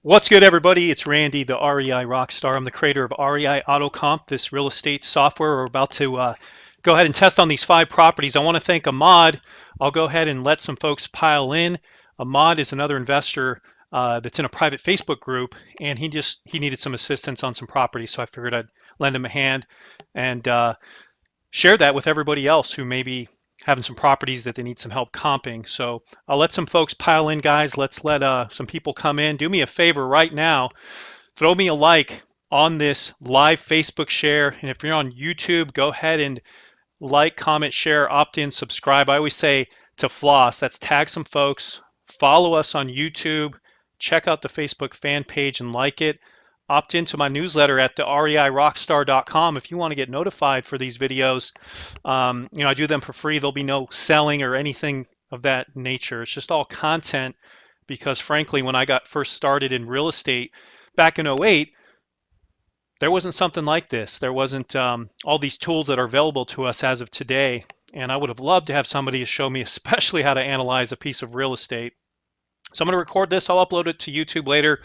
What's good, everybody? It's Randy, the REI Rockstar. I'm the creator of REI AutoComp, this real estate software. We're about to go ahead and test on these 5 properties. I want to thank Ahmad. I'll go ahead and let some folks pile in. Ahmad is another investor that's in a private Facebook group, and he needed some assistance on some properties, so I figured I'd lend him a hand and share that with everybody else who may be having some properties that they need some help comping. So I'll let some folks pile in, guys. Let's let some people come in. Do me a favor right now. Throw me a like on this live Facebook share. And if you're on YouTube, go ahead and like, comment, share, opt in, subscribe. I always say to floss, that's tag some folks, follow us on YouTube, check out the Facebook fan page and like it. Opt into my newsletter at the reirockstar.com if you want to get notified for these videos. I do them for free. There'll be no selling or anything of that nature. It's just all content because, frankly, when I got first started in real estate back in '08, there wasn't something like this. There wasn't all these tools that are available to us as of today. And I would have loved to have somebody show me, especially how to analyze a piece of real estate. So I'm going to record this. I'll upload it to YouTube later.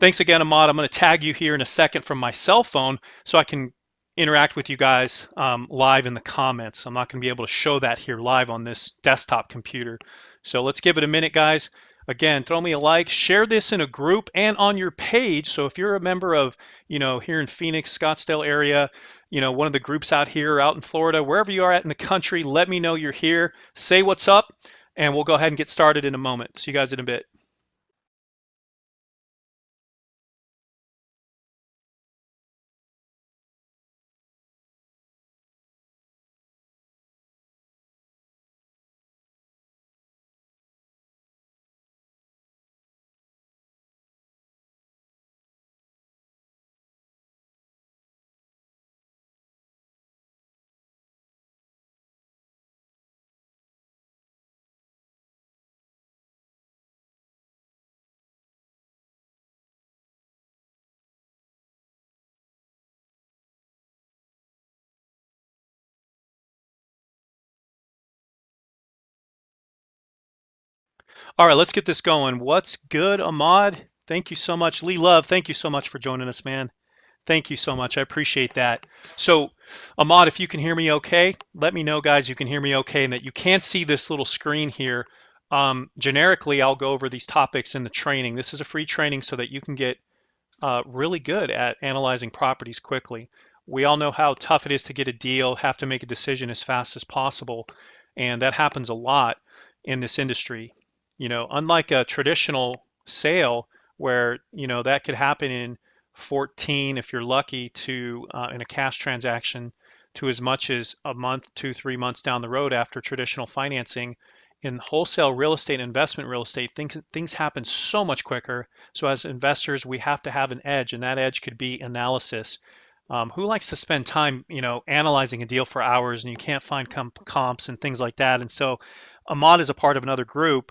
Thanks again, Ahmad. I'm going to tag you here in a second from my cell phone so I can interact with you guys live in the comments. I'm not going to be able to show that here live on this desktop computer. So let's give it a minute, guys. Again, throw me a like, share this in a group and on your page. So if you're a member of, here in Phoenix, Scottsdale area, one of the groups out here, out in Florida, wherever you are at in the country, let me know you're here. Say what's up, and we'll go ahead and get started in a moment. See you guys in a bit. All right, let's get this going. What's good, Ahmad? Thank you so much. Lee Love, thank you so much for joining us, man. Thank you so much. I appreciate that. So, Ahmad, if you can hear me okay, let me know, guys, you can hear me okay and that you can't see this little screen here. Generically, I'll go over these topics in the training. This is a free training so that you can get really good at analyzing properties quickly. We all know how tough it is to get a deal, have to make a decision as fast as possible, and that happens a lot in this industry. Unlike a traditional sale where, that could happen in 14, if you're lucky, to in a cash transaction to as much as a month, 2, 3 months down the road after traditional financing. In wholesale real estate, investment real estate, things happen so much quicker. So as investors, we have to have an edge, and that edge could be analysis. Who likes to spend time, analyzing a deal for hours and you can't find comps and things like that? And so Ahmad is a part of another group,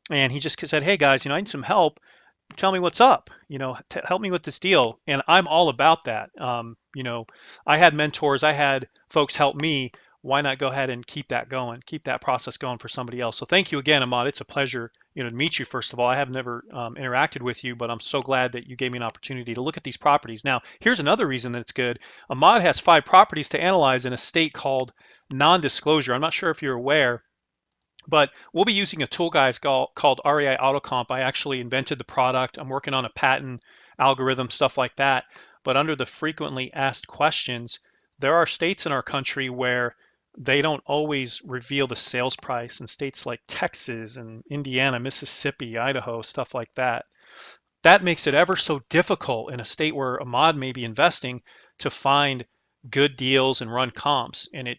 and he just said, "Hey guys, I need some help. Tell me what's up. Help me with this deal." And I'm all about that. I had mentors, I had folks help me. Why not go ahead and keep that going, keep that process going for somebody else? So thank you again, Ahmad. It's a pleasure, to meet you. First of all, I have never interacted with you, but I'm so glad that you gave me an opportunity to look at these properties. Now, here's another reason that it's good. Ahmad has 5 properties to analyze in a state called non-disclosure. I'm not sure if you're aware, but we'll be using a tool, guys, called REI AutoComp. I actually invented the product. I'm working on a patent algorithm, stuff like that. But under the frequently asked questions, there are states in our country where they don't always reveal the sales price, in states like Texas and Indiana, Mississippi, Idaho, stuff like that. That makes it ever so difficult in a state where Ahmad may be investing to find good deals and run comps. And it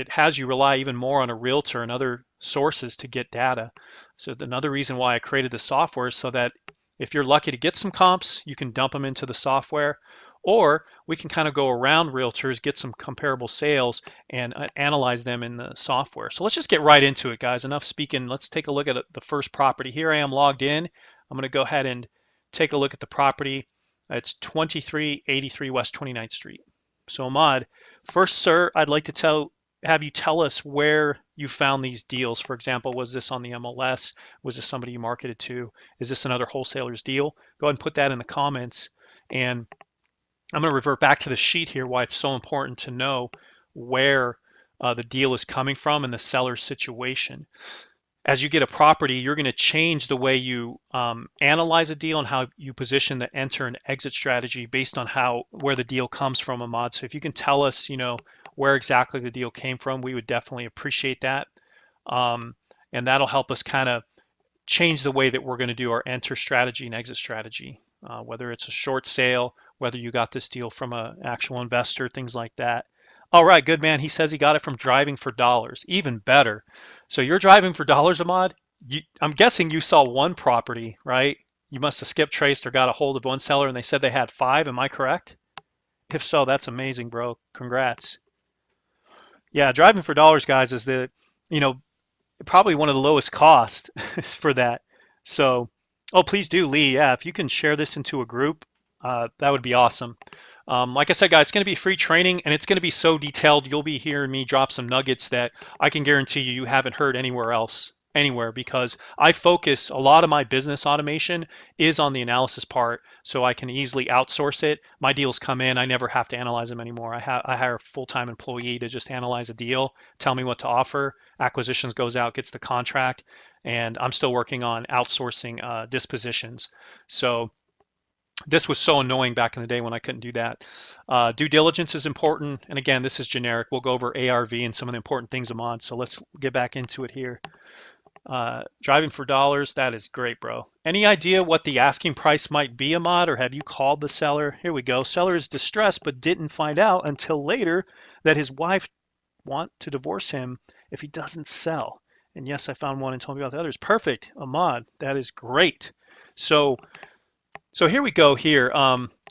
has you rely even more on a realtor and other sources to get data. So another reason why I created the software is so that if you're lucky to get some comps, you can dump them into the software, or we can kind of go around realtors, get some comparable sales, and analyze them in the software. So let's just get right into it, guys. Enough speaking. Let's take a look at the first property. Here I am logged in. I'm going to go ahead and take a look at the property. It's 2383 West 29th Street. So Ahmad, first, sir, I'd like to tell have you tell us where you found these deals. For example, was this on the MLS? Was this somebody you marketed to? Is this another wholesaler's deal? Go ahead and put that in the comments. And I'm going to revert back to the sheet here, why it's so important to know where the deal is coming from and the seller's situation. As you get a property, you're going to change the way you analyze a deal and how you position the enter and exit strategy based on where the deal comes from, Ahmad. So if you can tell us, where exactly the deal came from, we would definitely appreciate that. And that'll help us kind of change the way that we're going to do our enter strategy and exit strategy, whether it's a short sale, whether you got this deal from an actual investor, things like that. All right, good man. He says he got it from driving for dollars. Even better. So you're driving for dollars, Ahmad? I'm guessing you saw one property, right? You must have skip traced or got a hold of one seller and they said they had 5. Am I correct? If so, that's amazing, bro. Congrats. Yeah, driving for dollars, guys, is you know, probably one of the lowest cost for that. So, oh, please do, Lee. Yeah, if you can share this into a group, that would be awesome. Like I said, guys, it's going to be free training and it's going to be so detailed. You'll be hearing me drop some nuggets that I can guarantee you haven't heard anywhere else, anywhere, because I focus a lot of my business automation is on the analysis part, so I can easily outsource it. My deals come in, I never have to analyze them anymore. I hire a full-time employee to just analyze a deal, tell me what to offer. Acquisitions goes out, gets the contract, and I'm still working on outsourcing dispositions. So this was so annoying back in the day when I couldn't do that. Due diligence is important. And again, this is generic. We'll go over ARV and some of the important things I'm on. So let's get back into it here. Driving for dollars, that is great, bro. Any idea what the asking price might be, Ahmad, or have you called the seller? Here we go. Seller is distressed but didn't find out until later that his wife want to divorce him if he doesn't sell. And yes, I found one and told me about the others. Perfect, Ahmad. That is great. So here we go here.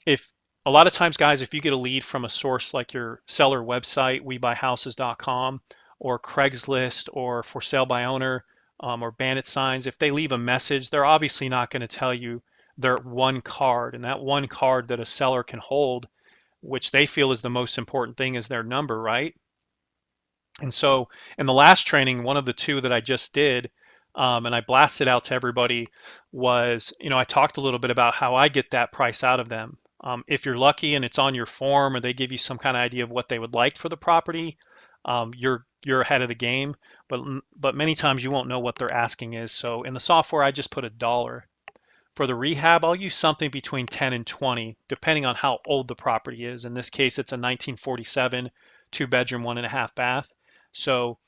If a lot of times, guys, if you get a lead from a source like your seller website, webuyhouses.com, or Craigslist, or for sale by owner, or Bandit Signs, if they leave a message, they're obviously not going to tell you their one card. And that one card that a seller can hold, which they feel is the most important thing, is their number, right? And so in the last training, one of the 2 that I just did, and I blasted out to everybody, was, I talked a little bit about how I get that price out of them. If you're lucky and it's on your form or they give you some kind of idea of what they would like for the property, you're ahead of the game. But many times you won't know what their asking is. So in the software, I just put $1. For the rehab, I'll use something between 10 and 20, depending on how old the property is. In this case, it's a 1947 2-bedroom, 1.5 bath. So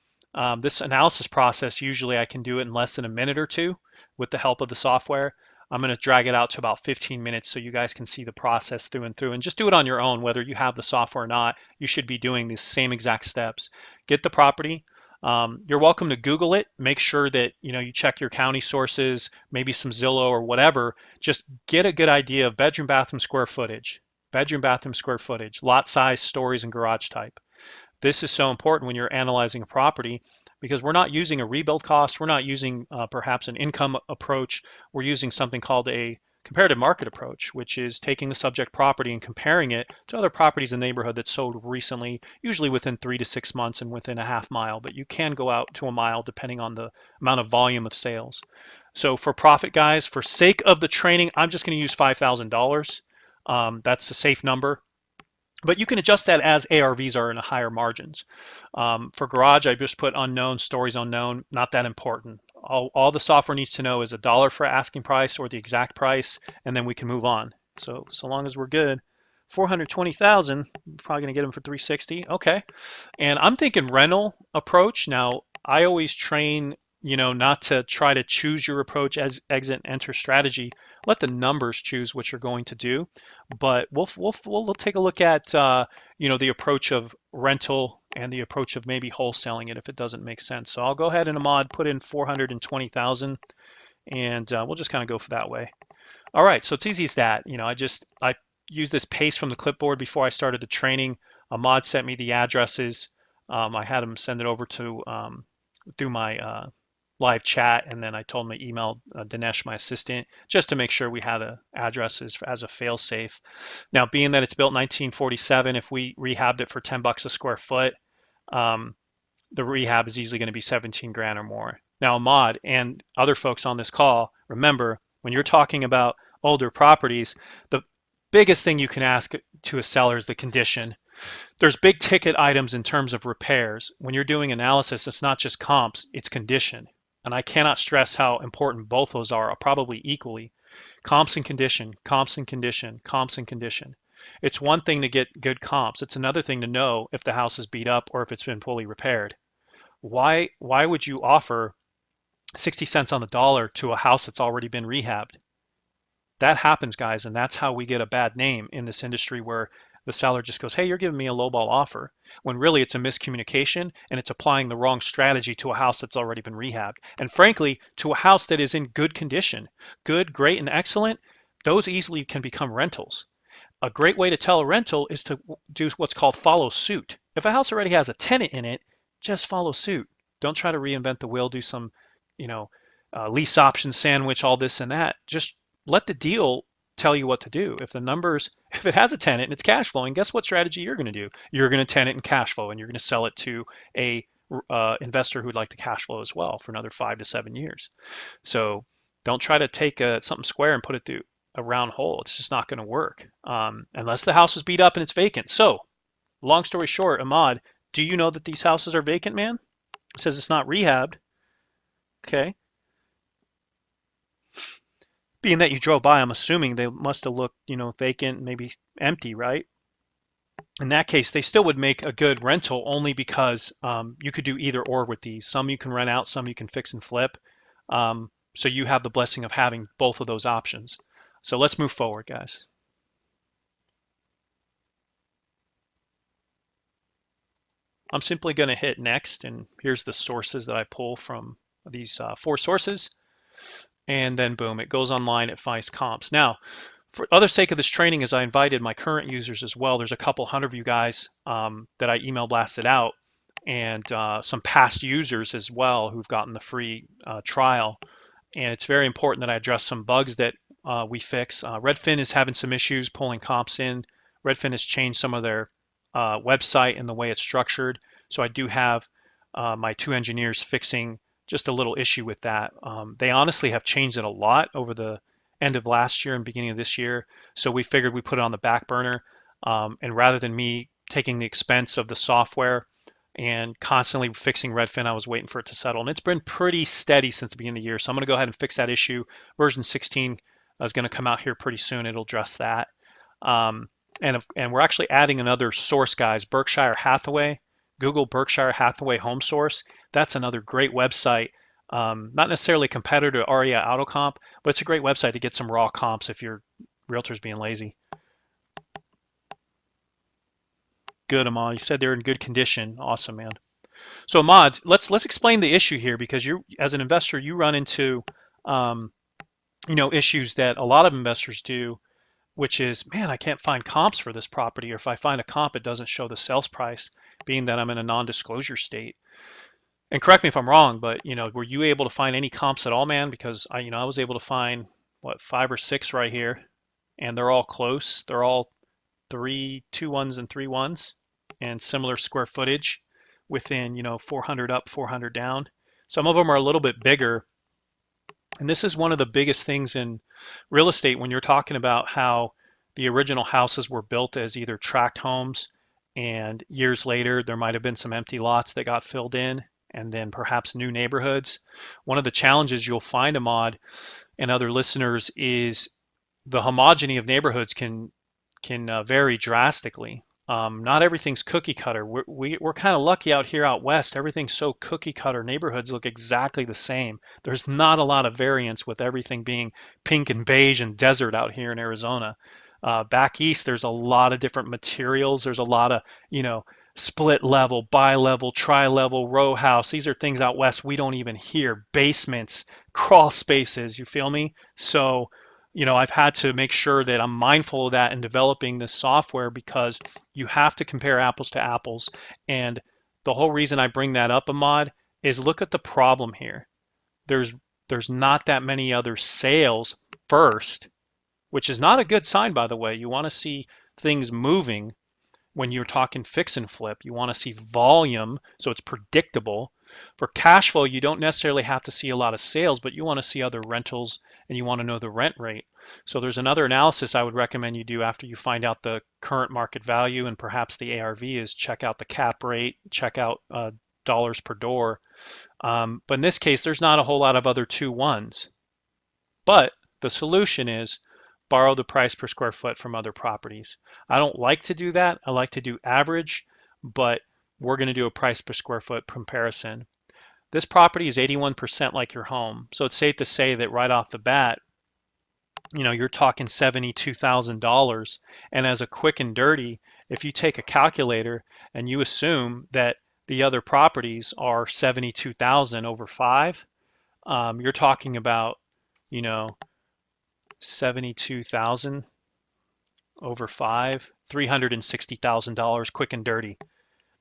this analysis process, usually I can do it in less than a minute or 2 with the help of the software. I'm going to drag it out to about 15 minutes so you guys can see the process through and through, and just do it on your own. Whether you have the software or not, you should be doing the same exact steps. Get the property. You're welcome to Google it. Make sure that you check your county sources, maybe some Zillow or whatever. Just get a good idea of bedroom, bathroom, square footage, lot size, stories, and garage type. This is so important when you're analyzing a property, because we're not using a rebuild cost. We're not using perhaps an income approach. We're using something called a comparative market approach, which is taking the subject property and comparing it to other properties in the neighborhood that sold recently, usually within 3 to 6 months and within a half mile, but you can go out to a mile depending on the amount of volume of sales. So for profit, guys, for sake of the training, I'm just going to use $5,000. That's a safe number. But you can adjust that as ARVs are in higher margins. For garage, I just put unknown, stories unknown, not that important. All the software needs to know is $1 for asking price or the exact price, and then we can move on. So long as we're good. 420,000, probably gonna get them for 360. Okay. And I'm thinking rental approach. Now, I always train, not to try to choose your approach as exit and enter strategy. Let the numbers choose what you're going to do. But we'll take a look at the approach of rental and the approach of maybe wholesaling it if it doesn't make sense. So I'll go ahead and Ahmad put in 420,000, and we'll just kind of go for that way. All right, so it's easy as that. I used this paste from the clipboard before I started the training. Ahmad sent me the addresses. I had him send it over to through my live chat, and then I told him to email Dinesh, my assistant, just to make sure we had addresses as a fail-safe. Now, being that it's built 1947, if we rehabbed it for $10 a square foot, the rehab is easily going to be 17 grand or more. Now, Ahmad and other folks on this call, remember, when you're talking about older properties, the biggest thing you can ask to a seller is the condition. There's big ticket items in terms of repairs. When you're doing analysis, it's not just comps, it's condition. And I cannot stress how important both those are probably equally. Comps and condition, comps and condition, comps and condition. It's one thing to get good comps. It's another thing to know if the house is beat up or if it's been fully repaired. Why would you offer 60 cents on the dollar to a house that's already been rehabbed? That happens, guys, and that's how we get a bad name in this industry where the seller just goes, hey, you're giving me a lowball offer, when really it's a miscommunication and it's applying the wrong strategy to a house that's already been rehabbed. And frankly, to a house that is in good condition. Good, great, and excellent, those easily can become rentals. A great way to tell a rental is to do what's called follow suit. If a house already has a tenant in it, just follow suit. Don't try to reinvent the wheel, do some, you know, lease option sandwich, all this and that. Just let the deal tell you what to do. If it has a tenant and it's cash flowing, guess what strategy you're going to do? You're going to tenant and cash flow, and you're going to sell it to a investor who would like to cash flow as well for another 5 to 7 years. So don't try to take something square and put it through a round hole. It's just not going to work unless the house is beat up and it's vacant. So long story short, Ahmad, do you know that these houses are vacant, man? It says it's not rehabbed. Okay. Being that you drove by, I'm assuming they must have looked, vacant, maybe empty, right? In that case, they still would make a good rental only because you could do either or with these. Some you can rent out, some you can fix and flip. So you have the blessing of having both of those options. So let's move forward, guys. I'm simply going to hit next, and here's the sources that I pull from these 4 sources. And then boom, it goes online, it finds comps. Now, for other sake of this training, as I invited my current users as well, there's a couple hundred of you guys that I email blasted out, and some past users as well who've gotten the free trial. And it's very important that I address some bugs that we fix. Redfin is having some issues pulling comps in. Redfin has changed some of their website and the way it's structured. So I do have my 2 engineers fixing just a little issue with that. They honestly have changed it a lot over the end of last year and beginning of this year. So we figured we put it on the back burner. And rather than me taking the expense of the software and constantly fixing Redfin, I was waiting for it to settle. And it's been pretty steady since the beginning of the year. So I'm going to go ahead and fix that issue. Version 16 is going to come out here pretty soon. It'll address that. And we're actually adding another source, guys, Berkshire Hathaway. Google Berkshire Hathaway Home Source. That's another great website. Not necessarily a competitor to REI AutoComp, but it's a great website to get some raw comps if your realtor's being lazy. Good, Ahmad. You said they're in good condition. Awesome, man. So Ahmad, let's explain the issue here, because you, as an investor, you run into issues that a lot of investors do, which is, man, I can't find comps for this property, or if I find a comp, it doesn't show the sales price, being that I'm in a non-disclosure state. And correct me if I'm wrong, but were you able to find any comps at all, man? Because I was able to find 5 or 6 right here, and they're all close. They're all 2 1s and 3 1s, and similar square footage within 400 up, 400 down. Some of them are a little bit bigger, and this is one of the biggest things in real estate when you're talking about how the original houses were built as either tract homes, and years later there might have been some empty lots that got filled in, and then perhaps new neighborhoods. One of the challenges you'll find, Ahmad, and other listeners, is the homogeny of neighborhoods can vary drastically. Not everything's cookie cutter. We're kind of lucky out here out west. Everything's so cookie cutter. Neighborhoods look exactly the same. There's not a lot of variance with everything being pink and beige and desert out here in Arizona. Back east, there's a lot of different materials. There's a lot of, split level, bi-level, tri-level, row house. These are things out west we don't even hear. Basements, crawl spaces, you feel me? So, I've had to make sure that I'm mindful of that in developing this software, because you have to compare apples to apples. And the whole reason I bring that up, Ahmad, is look at the problem here. There's not that many other sales first, which is not a good sign, by the way. You want to see things moving, when you're talking fix and flip. You want to see volume so it's predictable. For cash flow, you don't necessarily have to see a lot of sales, but you want to see other rentals and you want to know the rent rate. So there's another analysis I would recommend you do after you find out the current market value and perhaps the ARV is check out the cap rate, check out dollars per door. But in this case, there's not a whole lot of other 2-1s. But the solution is borrow the price per square foot from other properties. I don't like to do that. I like to do average, but we're going to do a price per square foot comparison. This property is 81% like your home. So it's safe to say that right off the bat, you're talking $72,000. And as a quick and dirty, if you take a calculator and you assume that the other properties are 72,000 over 5, you're talking about, 72,000 over 5, $360,000 quick and dirty.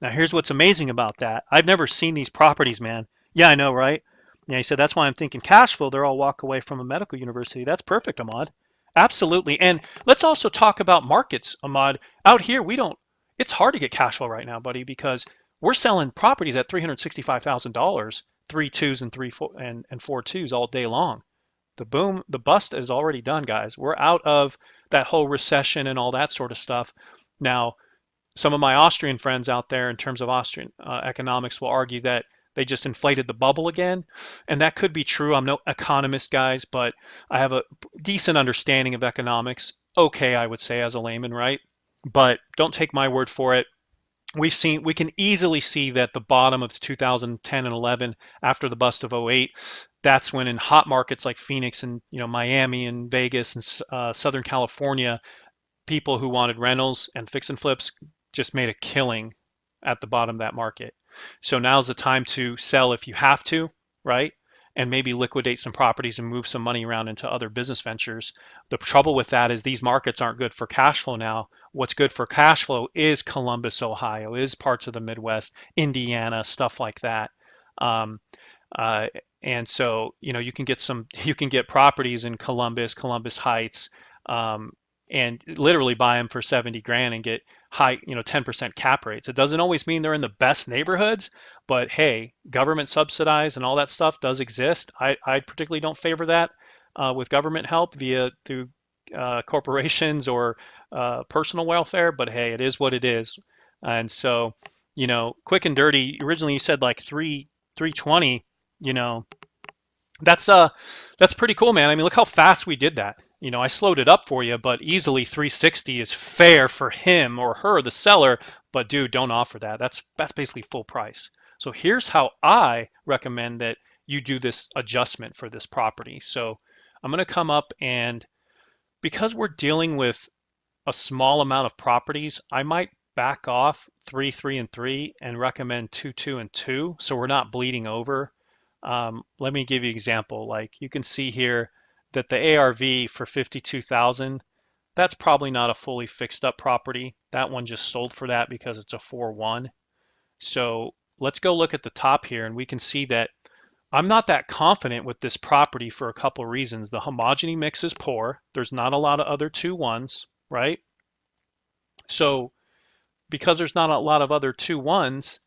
Now here's what's amazing about that. I've never seen these properties, man. Yeah, I know, right? Yeah, he said that's why I'm thinking cash flow. They're all walk away from a medical university. That's perfect, Ahmad. Absolutely. And let's also talk about markets, Ahmad. Out here, it's hard to get cash flow right now, buddy, because we're selling properties at $365,000, 3 2s and 3 4 and 4 2s all day long. The bust is already done, guys. We're out of that whole recession and all that sort of stuff. Now, some of my Austrian friends out there in terms of Austrian economics will argue that they just inflated the bubble again. And that could be true. I'm no economist, guys, but I have a decent understanding of economics. Okay, I would say as a layman, right? But don't take my word for it. We can easily see that the bottom of 2010 and 11 after the bust of '08, that's when in hot markets like Phoenix and Miami and Vegas and Southern California, people who wanted rentals and fix and flips just made a killing at the bottom of that market. So now's the time to sell if you have to, right? And maybe liquidate some properties and move some money around into other business ventures. The trouble with that is these markets aren't good for cash flow now. What's good for cash flow is Columbus, Ohio, is parts of the Midwest, Indiana, stuff like that. Um, and so, you can get properties in Columbus Heights, and literally buy them for 70 grand and get high, 10% cap rates. It doesn't always mean they're in the best neighborhoods, but hey, government subsidized and all that stuff does exist. I particularly don't favor that with government help through corporations or personal welfare, but hey, it is what it is. And so, quick and dirty, originally you said like 320, that's pretty cool, man. I mean, look how fast we did that. I slowed it up for you, but easily 360 is fair for him or her, the seller. But dude, don't offer that. That's basically full price. So here's how I recommend that you do this adjustment for this property. So I'm going to come up, and because we're dealing with a small amount of properties, I might back off 3 3 and 3 and recommend 2 2 and 2, so we're not bleeding over. Let me give you an example. Like you can see here that the ARV for 52,000, that's probably not a fully fixed up property. That one just sold for that because it's a 4-1. So let's go look at the top here, and we can see that I'm not that confident with this property for a couple of reasons. The homogeny mix is poor. There's not a lot of other 2-1s, right? So because there's not a lot of other 2-1s,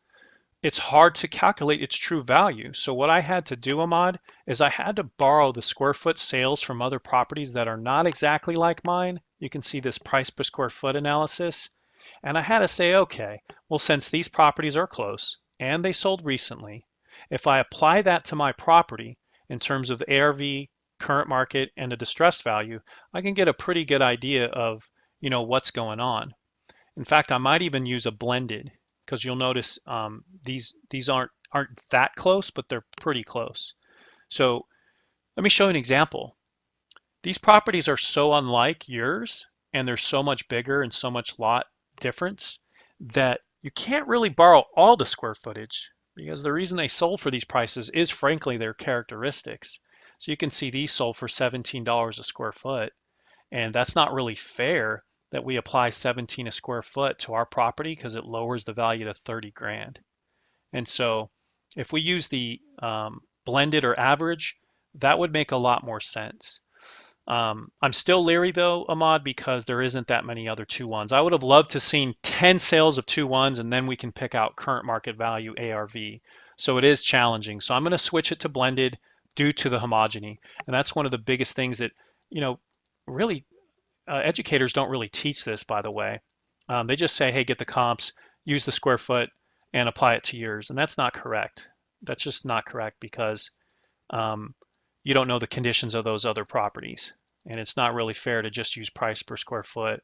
it's hard to calculate its true value. So what I had to do, Ahmad, is I had to borrow the square foot sales from other properties that are not exactly like mine. You can see this price per square foot analysis. And I had to say, okay, well, since these properties are close and they sold recently, if I apply that to my property in terms of ARV, current market, and a distressed value, I can get a pretty good idea of, what's going on. In fact, I might even use a blended, because you'll notice these aren't that close, but they're pretty close. So let me show you an example. These properties are so unlike yours, and they're so much bigger and so much lot difference that you can't really borrow all the square footage, because the reason they sold for these prices is frankly their characteristics. So you can see these sold for $17 a square foot, and that's not really fair that we apply 17 a square foot to our property because it lowers the value to 30 grand. And so if we use the blended or average, that would make a lot more sense. I'm still leery though, Ahmad, because there isn't that many other 2-1s. I would have loved to seen 10 sales of 2-1s, and then we can pick out current market value ARV. So it is challenging. So I'm going to switch it to blended due to the homogeny. And that's one of the biggest things that, you know, really educators don't really teach this, by the way. They just say, hey, get the comps, use the square foot, and apply it to yours. And that's not correct. That's just not correct because um, you don't know the conditions of those other properties. And it's not really fair to just use price per square foot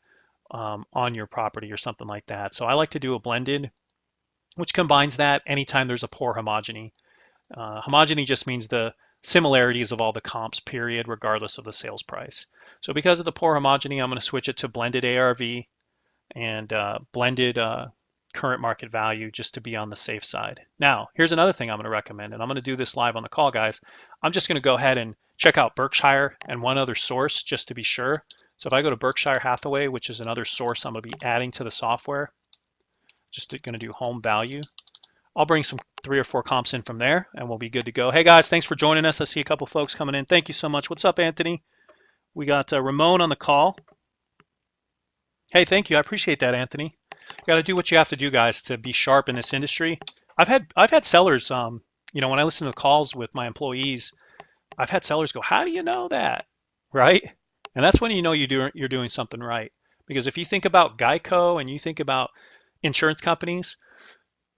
on your property or something like that. So I like to do a blended, which combines that anytime there's a poor homogeny. Homogeny just means the similarities of all the comps, period, regardless of the sales price. So because of the poor homogeny, I'm going to switch it to blended ARV and blended current market value just to be on the safe side. Now, here's another thing I'm going to recommend, and I'm going to do this live on the call, guys. I'm just going to go ahead and check out Berkshire and one other source just to be sure. So if I go to Berkshire Hathaway, which is another source I'm going to be adding to the software, just going to do home value. I'll bring some 3 or 4 comps in from there, and we'll be good to go. Hey, guys, thanks for joining us. I see a couple folks coming in. Thank you so much. What's up, Anthony? We got Ramon on the call. Hey, thank you. I appreciate that, Anthony. You got to do what you have to do, guys, to be sharp in this industry. I've had sellers, you know, when I listen to calls with my employees, I've had sellers go, "How do you know that?" Right? And that's when you know you're doing something right. Because if you think about Geico and you think about insurance companies,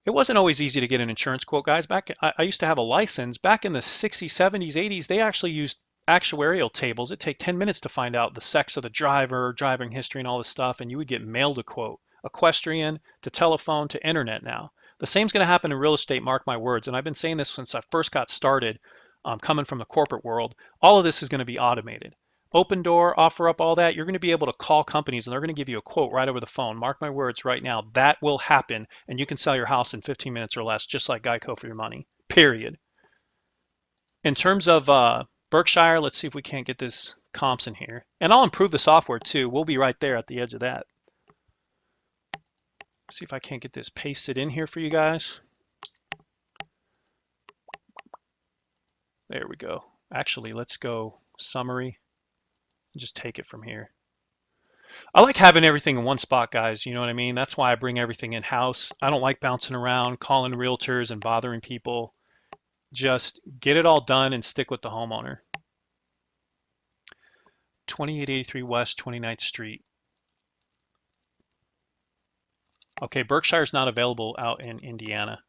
it wasn't always easy to get an insurance quote, guys. I used to have a license. Back in the 60s, 70s, 80s, they actually used actuarial tables. It'd take 10 minutes to find out the sex of the driver, driving history, and all this stuff, and you would get mailed a quote. Equestrian to telephone to internet now. The same's going to happen in real estate, mark my words. And I've been saying this since I first got started, coming from the corporate world. All of this is going to be automated. Open door, offer up, all that. You're going to be able to call companies and they're going to give you a quote right over the phone. Mark my words right now. That will happen and you can sell your house in 15 minutes or less, just like Geico for your money, period. In terms of Berkshire, let's see if we can't get this comps in here. And I'll improve the software too. We'll be right there at the edge of that. See if I can't get this pasted in here for you guys. There we go. Actually, let's go summary. Just take it from here. I like having everything in one spot, guys. You know what I mean? That's why I bring everything in-house. I don't like bouncing around, calling realtors and bothering people. Just get it all done and stick with the homeowner. 2883 West 29th Street. Okay, Berkshire's not available out in Indiana.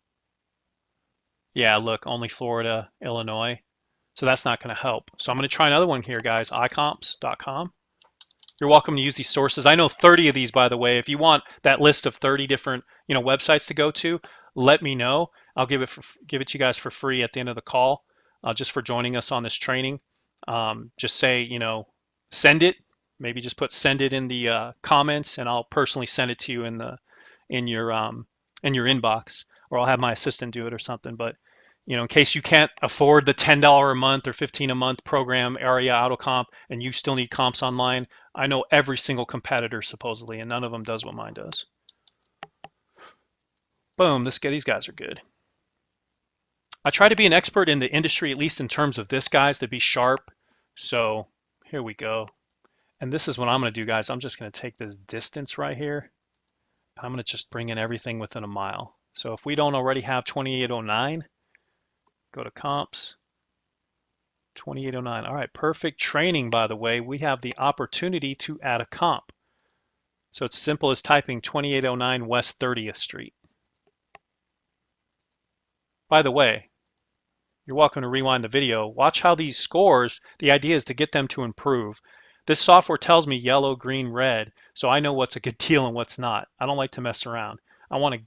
Yeah, look, only Florida, Illinois. So that's not going to help. So I'm going to try another one here, guys, icomps.com. You're welcome to use these sources. I know 30 of these, by the way. If you want that list of 30 different, you know, websites to go to, let me know. I'll give it to you guys for free at the end of the call, just for joining us on this training. Just say, you know, send it. Maybe just put send it in the comments, and I'll personally send it to you in your inbox, or I'll have my assistant do it or something. But you know, in case you can't afford the $10 a month or $15 a month program, area auto comp, and you still need comps online, I know every single competitor supposedly, and none of them does what mine does. Boom, these guys are good. I try to be an expert in the industry, at least in terms of this, guys, to be sharp. So here we go. And this is what I'm going to do, guys. I'm just going to take this distance right here. I'm going to just bring in everything within a mile. So if we don't already have 2809, go to comps, 2809. All right, perfect training, by the way. We have the opportunity to add a comp. So it's simple as typing 2809 West 30th Street. By the way, you're welcome to rewind the video. Watch how these scores, the idea is to get them to improve. This software tells me yellow, green, red, so I know what's a good deal and what's not. I don't like to mess around. I want to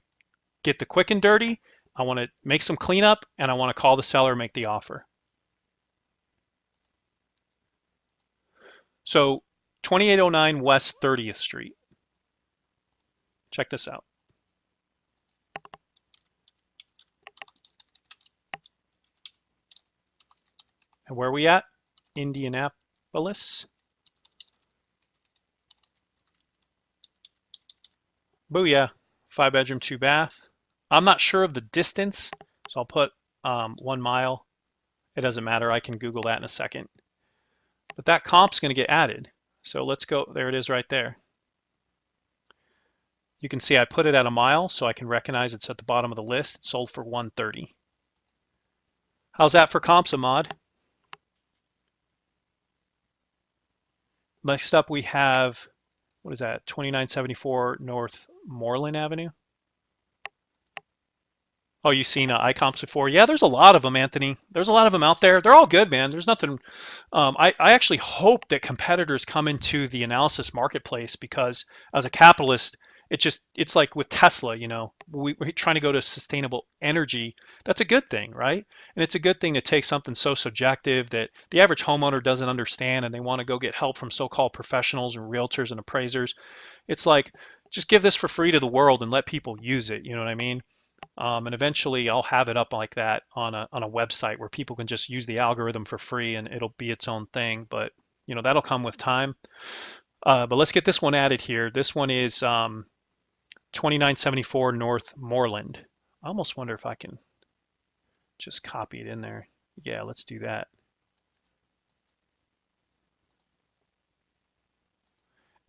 get the quick and dirty. I want to make some cleanup, and I want to call the seller and make the offer. So 2809 West 30th Street. Check this out. And where are we at? Indianapolis. Booyah. 5-bedroom, 2-bath. I'm not sure of the distance, so I'll put 1 mile. It doesn't matter. I can Google that in a second. But that comp's going to get added. So let's go. There it is right there. You can see I put it at a mile so I can recognize it's at the bottom of the list. It sold for 130. How's that for comps, Ahmad? Next up we have, what is that, 2974 North Moreland Avenue? Oh, you've seen iComps before? Yeah, there's a lot of them, Anthony. There's a lot of them out there. They're all good, man. There's nothing. I actually hope that competitors come into the analysis marketplace because as a capitalist, it's like with Tesla, we're trying to go to sustainable energy. That's a good thing, right? And it's a good thing to take something so subjective that the average homeowner doesn't understand and they want to go get help from so-called professionals and realtors and appraisers. It's like, just give this for free to the world and let people use it. You know what I mean? And eventually I'll have it up like that on a website where people can just use the algorithm for free and it'll be its own thing. But that'll come with time. But let's get this one added here. This one is 2974 North Moreland. I almost wonder if I can just copy it in there. Yeah, let's do that.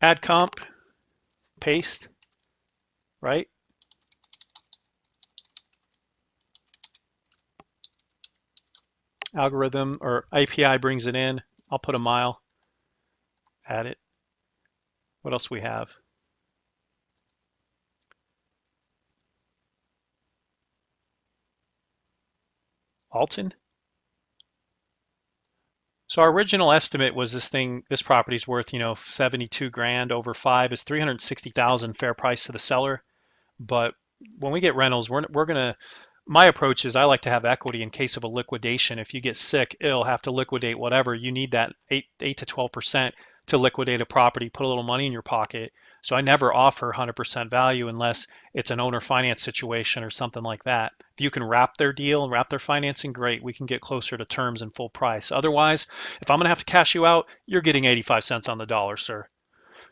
Add comp, paste, right? Algorithm or API brings it in. I'll put a mile, add it. What else we have? Alton. So our original estimate was this property's worth, 72 grand over 5 is 360,000 fair price to the seller. But when we get rentals, we're gonna. My approach is I like to have equity in case of a liquidation. If you get sick, ill, have to liquidate whatever, you need that 8 to 12% to liquidate a property, put a little money in your pocket. So I never offer 100% value unless it's an owner finance situation or something like that. If you can wrap their deal and wrap their financing, great, we can get closer to terms and full price. Otherwise, if I'm gonna have to cash you out, you're getting 85 cents on the dollar, sir.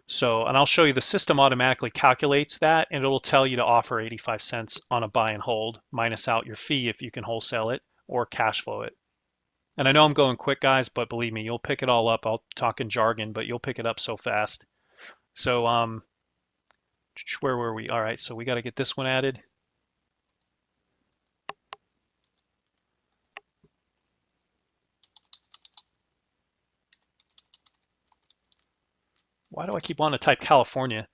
So, and I'll show you the system automatically calculates that and it'll tell you to offer 85 cents on a buy and hold, minus out your fee if you can wholesale it or cash flow it. And I know I'm going quick, guys, but believe me, you'll pick it all up. I'll talk in jargon, but you'll pick it up so fast. So, where were we? All right, so we got to get this one added. Why do I keep wanting to type California?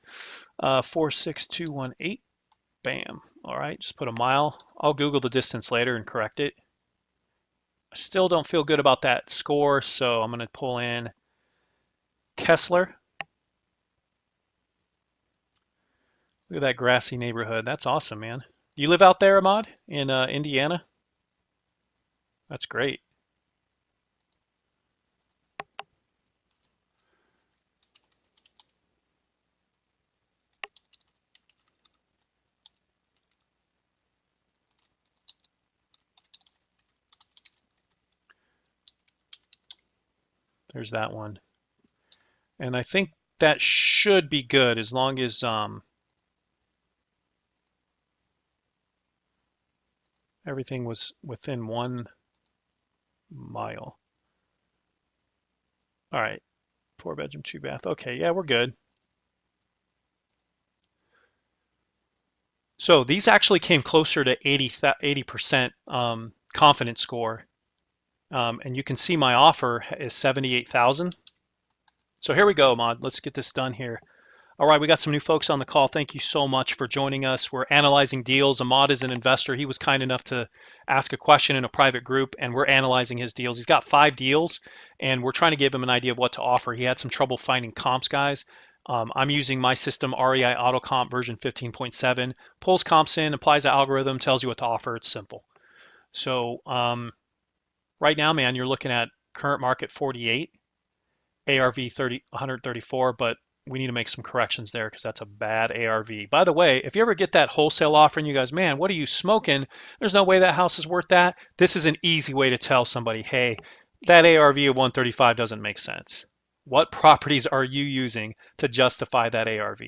46218. Bam. All right, just put a mile. I'll Google the distance later and correct it. I still don't feel good about that score, so I'm going to pull in Kessler. Look at that grassy neighborhood. That's awesome, man. You live out there, Ahmad, in Indiana? That's great. There's that one. And I think that should be good as long as everything was within 1 mile. All right, 4-bedroom, 2-bath. Okay, yeah, we're good. So these actually came closer to 80% confidence score. And you can see my offer is 78,000. So here we go, Ahmad. Let's get this done here. All right, we got some new folks on the call. Thank you so much for joining us. We're analyzing deals. Ahmad is an investor. He was kind enough to ask a question in a private group, and we're analyzing his deals. He's got 5 deals, and we're trying to give him an idea of what to offer. He had some trouble finding comps, guys. I'm using my system, REI Auto Comp version 15.7. Pulls comps in, applies the algorithm, tells you what to offer. It's simple. So right now, man, you're looking at current market 48, ARV 134, but we need to make some corrections there because that's a bad ARV. By the way, if you ever get that wholesale offer and you guys, man, what are you smoking? There's no way that house is worth that. This is an easy way to tell somebody, hey, that ARV of 135 doesn't make sense. What properties are you using to justify that ARV?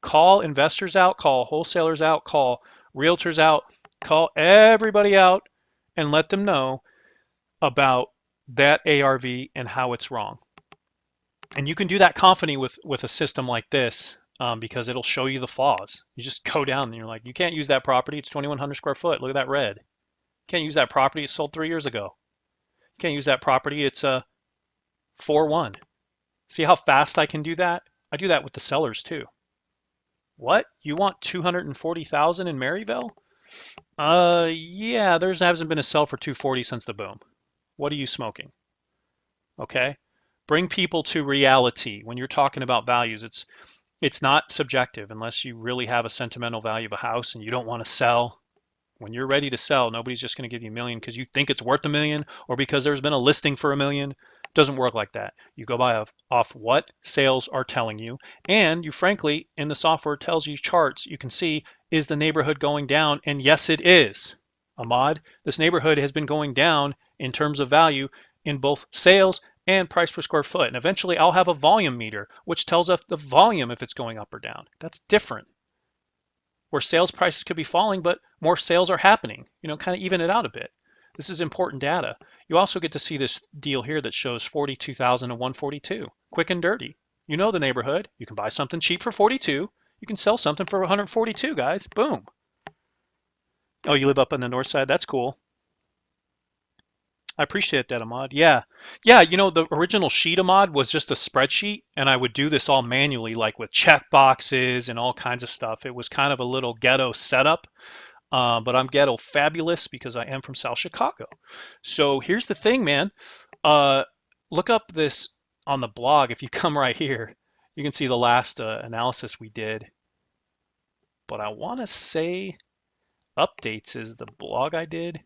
Call investors out, call wholesalers out, call realtors out, call everybody out and let them know about that ARV and how it's wrong. And you can do that confidently with a system like this because it'll show you the flaws. You just go down and you're like, you can't use that property. It's 2,100 square foot. Look at that red. You can't use that property. It sold 3 years ago. You can't use that property. It's a 4-1. See how fast I can do that? I do that with the sellers too. What? You want 240,000 in Maryville? Yeah, there hasn't been a sell for 240 since the boom. What are you smoking? Okay? Bring people to reality. When you're talking about values, it's not subjective unless you really have a sentimental value of a house and you don't want to sell. When you're ready to sell, nobody's just going to give you $1 million because you think it's worth $1 million or because there's been a listing for $1 million. It doesn't work like that. You go by off what sales are telling you, and you frankly, in the software tells you charts, you can see, is the neighborhood going down? And yes, it is. Ahmad, this neighborhood has been going down in terms of value in both sales and price per square foot. And eventually I'll have a volume meter, which tells us the volume if it's going up or down. That's different. Where sales prices could be falling, but more sales are happening, kind of even it out a bit. This is important data. You also get to see this deal here that shows 42,000 and 142, quick and dirty. You know the neighborhood. You can buy something cheap for 42. You can sell something for 142, guys. Boom. Oh, you live up on the north side? That's cool. I appreciate that, Ahmad. Yeah. Yeah, the original sheet, Ahmad, was just a spreadsheet, and I would do this all manually, like with check boxes and all kinds of stuff. It was kind of a little ghetto setup, but I'm ghetto fabulous because I am from South Chicago. So here's the thing, man. Look up this on the blog. If you come right here, you can see the last analysis we did. But I want to say updates is the blog I did.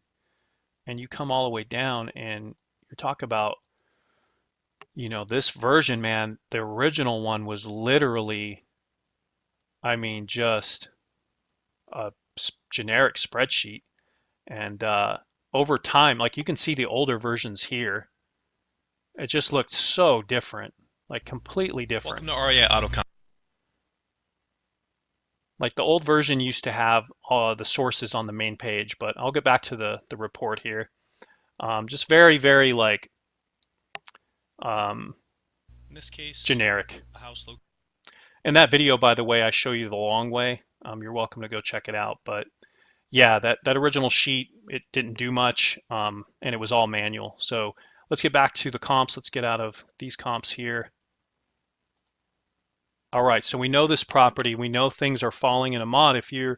And you come all the way down and you talk about, this version, man, the original one was literally, just a generic spreadsheet. And over time, like you can see the older versions here, it just looked so different, like completely different. Welcome to REI Auto. Like the old version used to have the sources on the main page, but I'll get back to the report here. Just very, very like In this case, generic. a house located. In that video, by the way, I show you the long way. You're welcome to go check it out. But yeah, that original sheet, it didn't do much, and it was all manual. So let's get back to the comps. Let's get out of these comps here. All right, so we know this property. We know things are falling in Ahmad. If you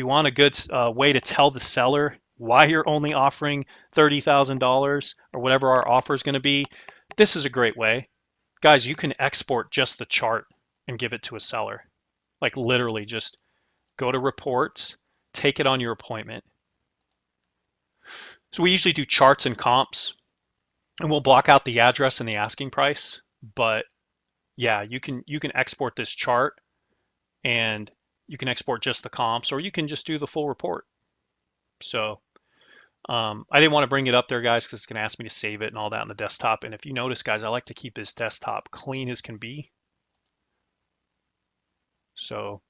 want a good way to tell the seller why you're only offering $30,000 or whatever our offer is going to be, this is a great way. Guys, you can export just the chart and give it to a seller. Like literally just go to reports, take it on your appointment. So we usually do charts and comps, and we'll block out the address and the asking price. But yeah, you can export this chart and you can export just the comps, or you can just do the full report. So I didn't want to bring it up there, guys, because it's going to ask me to save it and all that on the desktop. And if you notice, guys, I like to keep this desktop clean as can be. So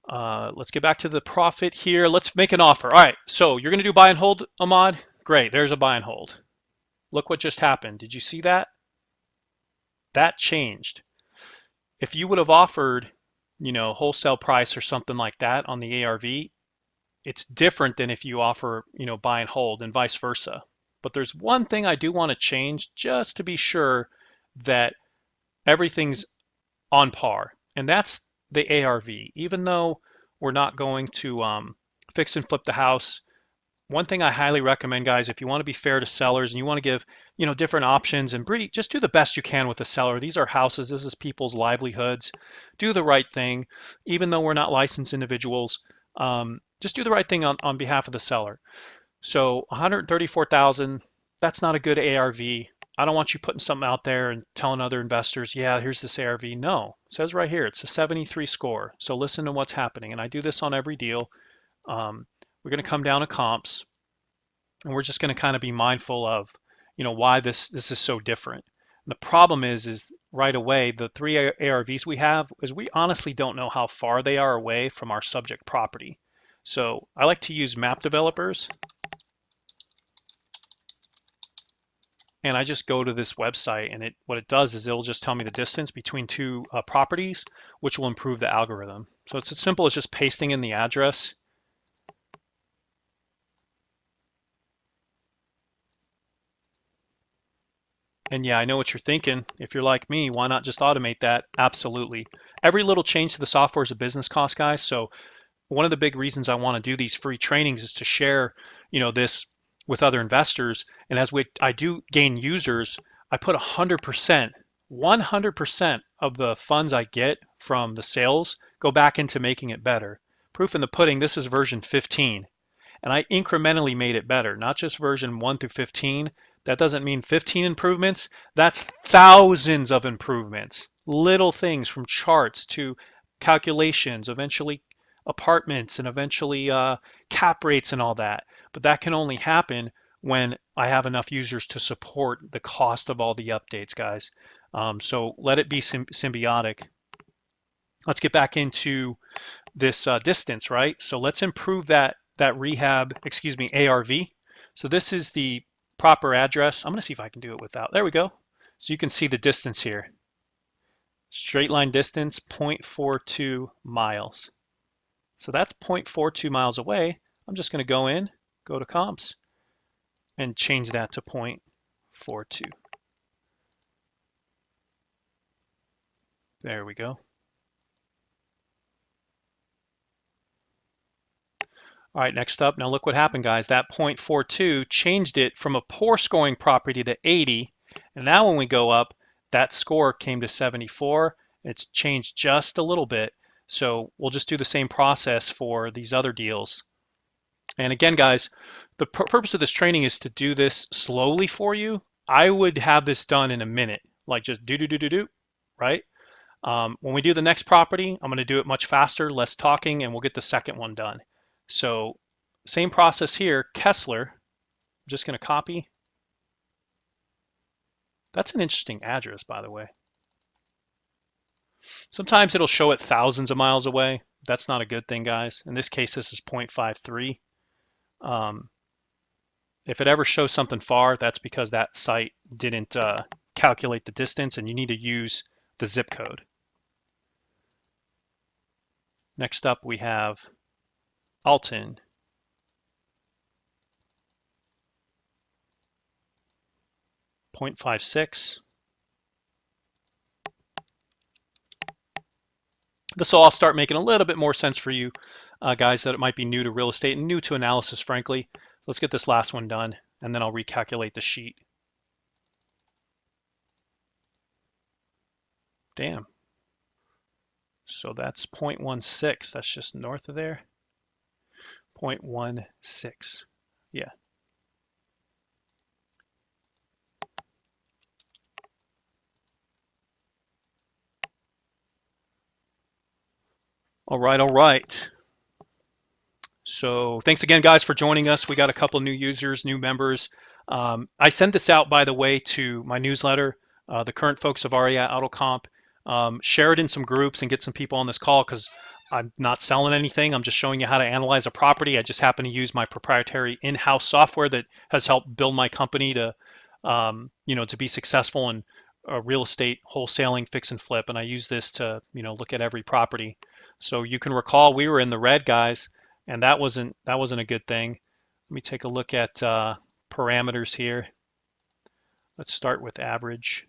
let's get back to the profit here. Let's make an offer. All right, so you're going to do buy and hold, Ahmad? Great, there's a buy and hold. Look what just happened. Did you see that? That changed. If you would have offered, wholesale price or something like that on the ARV, it's different than if you offer, buy and hold and vice versa. But there's one thing I do want to change just to be sure that everything's on par, and that's the ARV. Even though we're not going to fix and flip the house, one thing I highly recommend, guys, if you want to be fair to sellers and you want to give, different options and just do the best you can with the seller. These are houses. This is people's livelihoods. Do the right thing, even though we're not licensed individuals. Just do the right thing on behalf of the seller. So 134,000, that's not a good ARV. I don't want you putting something out there and telling other investors, yeah, here's this ARV. No, it says right here, it's a 73 score. So listen to what's happening. And I do this on every deal. We're going to come down to comps, and we're just going to kind of be mindful of, why this is so different. And the problem is right away, the 3 ARVs we have is we honestly don't know how far they are away from our subject property. So I like to use map developers. and I just go to this website, and what it does is it'll just tell me the distance between two properties, which will improve the algorithm. So it's as simple as just pasting in the address. And yeah, I know what you're thinking. If you're like me, why not just automate that? Absolutely. Every little change to the software is a business cost, guys. So one of the big reasons I want to do these free trainings is to share, this with other investors. And I do gain users, I put 100% of the funds I get from the sales go back into making it better. Proof in the pudding, this is version 15. And I incrementally made it better, not just version 1 through 15. That doesn't mean 15 improvements. That's thousands of improvements. Little things from charts to calculations, eventually apartments, and eventually cap rates and all that. But that can only happen when I have enough users to support the cost of all the updates, guys. So let it be symbiotic. Let's get back into this distance, right? So let's improve that rehab, ARV. So this is the proper address. I'm going to see if I can do it without. There we go. So you can see the distance here. Straight line distance, 0.42 miles. So that's 0.42 miles away. I'm just going to go in, go to comps, and change that to 0.42. There we go. All right, next up, now look what happened, guys. That 0.42 changed it from a poor scoring property to 80. And now when we go up, that score came to 74. It's changed just a little bit. So we'll just do the same process for these other deals. And again, guys, the purpose of this training is to do this slowly for you. I would have this done in a minute, like just do, right? When we do the next property, I'm going to do it much faster, less talking, and we'll get the second one done. So same process here, Kessler. I'm just going to copy. That's an interesting address, by the way. Sometimes it'll show it thousands of miles away. That's not a good thing, guys. In this case, this is 0.53. If it ever shows something far, that's because that site didn't calculate the distance, and you need to use the zip code. Next up, we have Alton. .56. This will all start making a little bit more sense for you guys that it might be new to real estate and new to analysis, frankly. Let's get this last one done, and then I'll recalculate the sheet. Damn. So that's 0.16. That's just north of there. 0.16. Yeah. All right. So thanks again, guys, for joining us. We got a couple new users, new members. I send this out, by the way, to my newsletter, the current folks of REI Auto Comp. Share it in some groups and get some people on this call, because I'm not selling anything. I'm just showing you how to analyze a property. I just happen to use my proprietary in-house software that has helped build my company to, to be successful in real estate wholesaling, fix and flip. And I use this to, look at every property. So you can recall we were in the red, guys, and that wasn't a good thing. Let me take a look at parameters here. Let's start with average.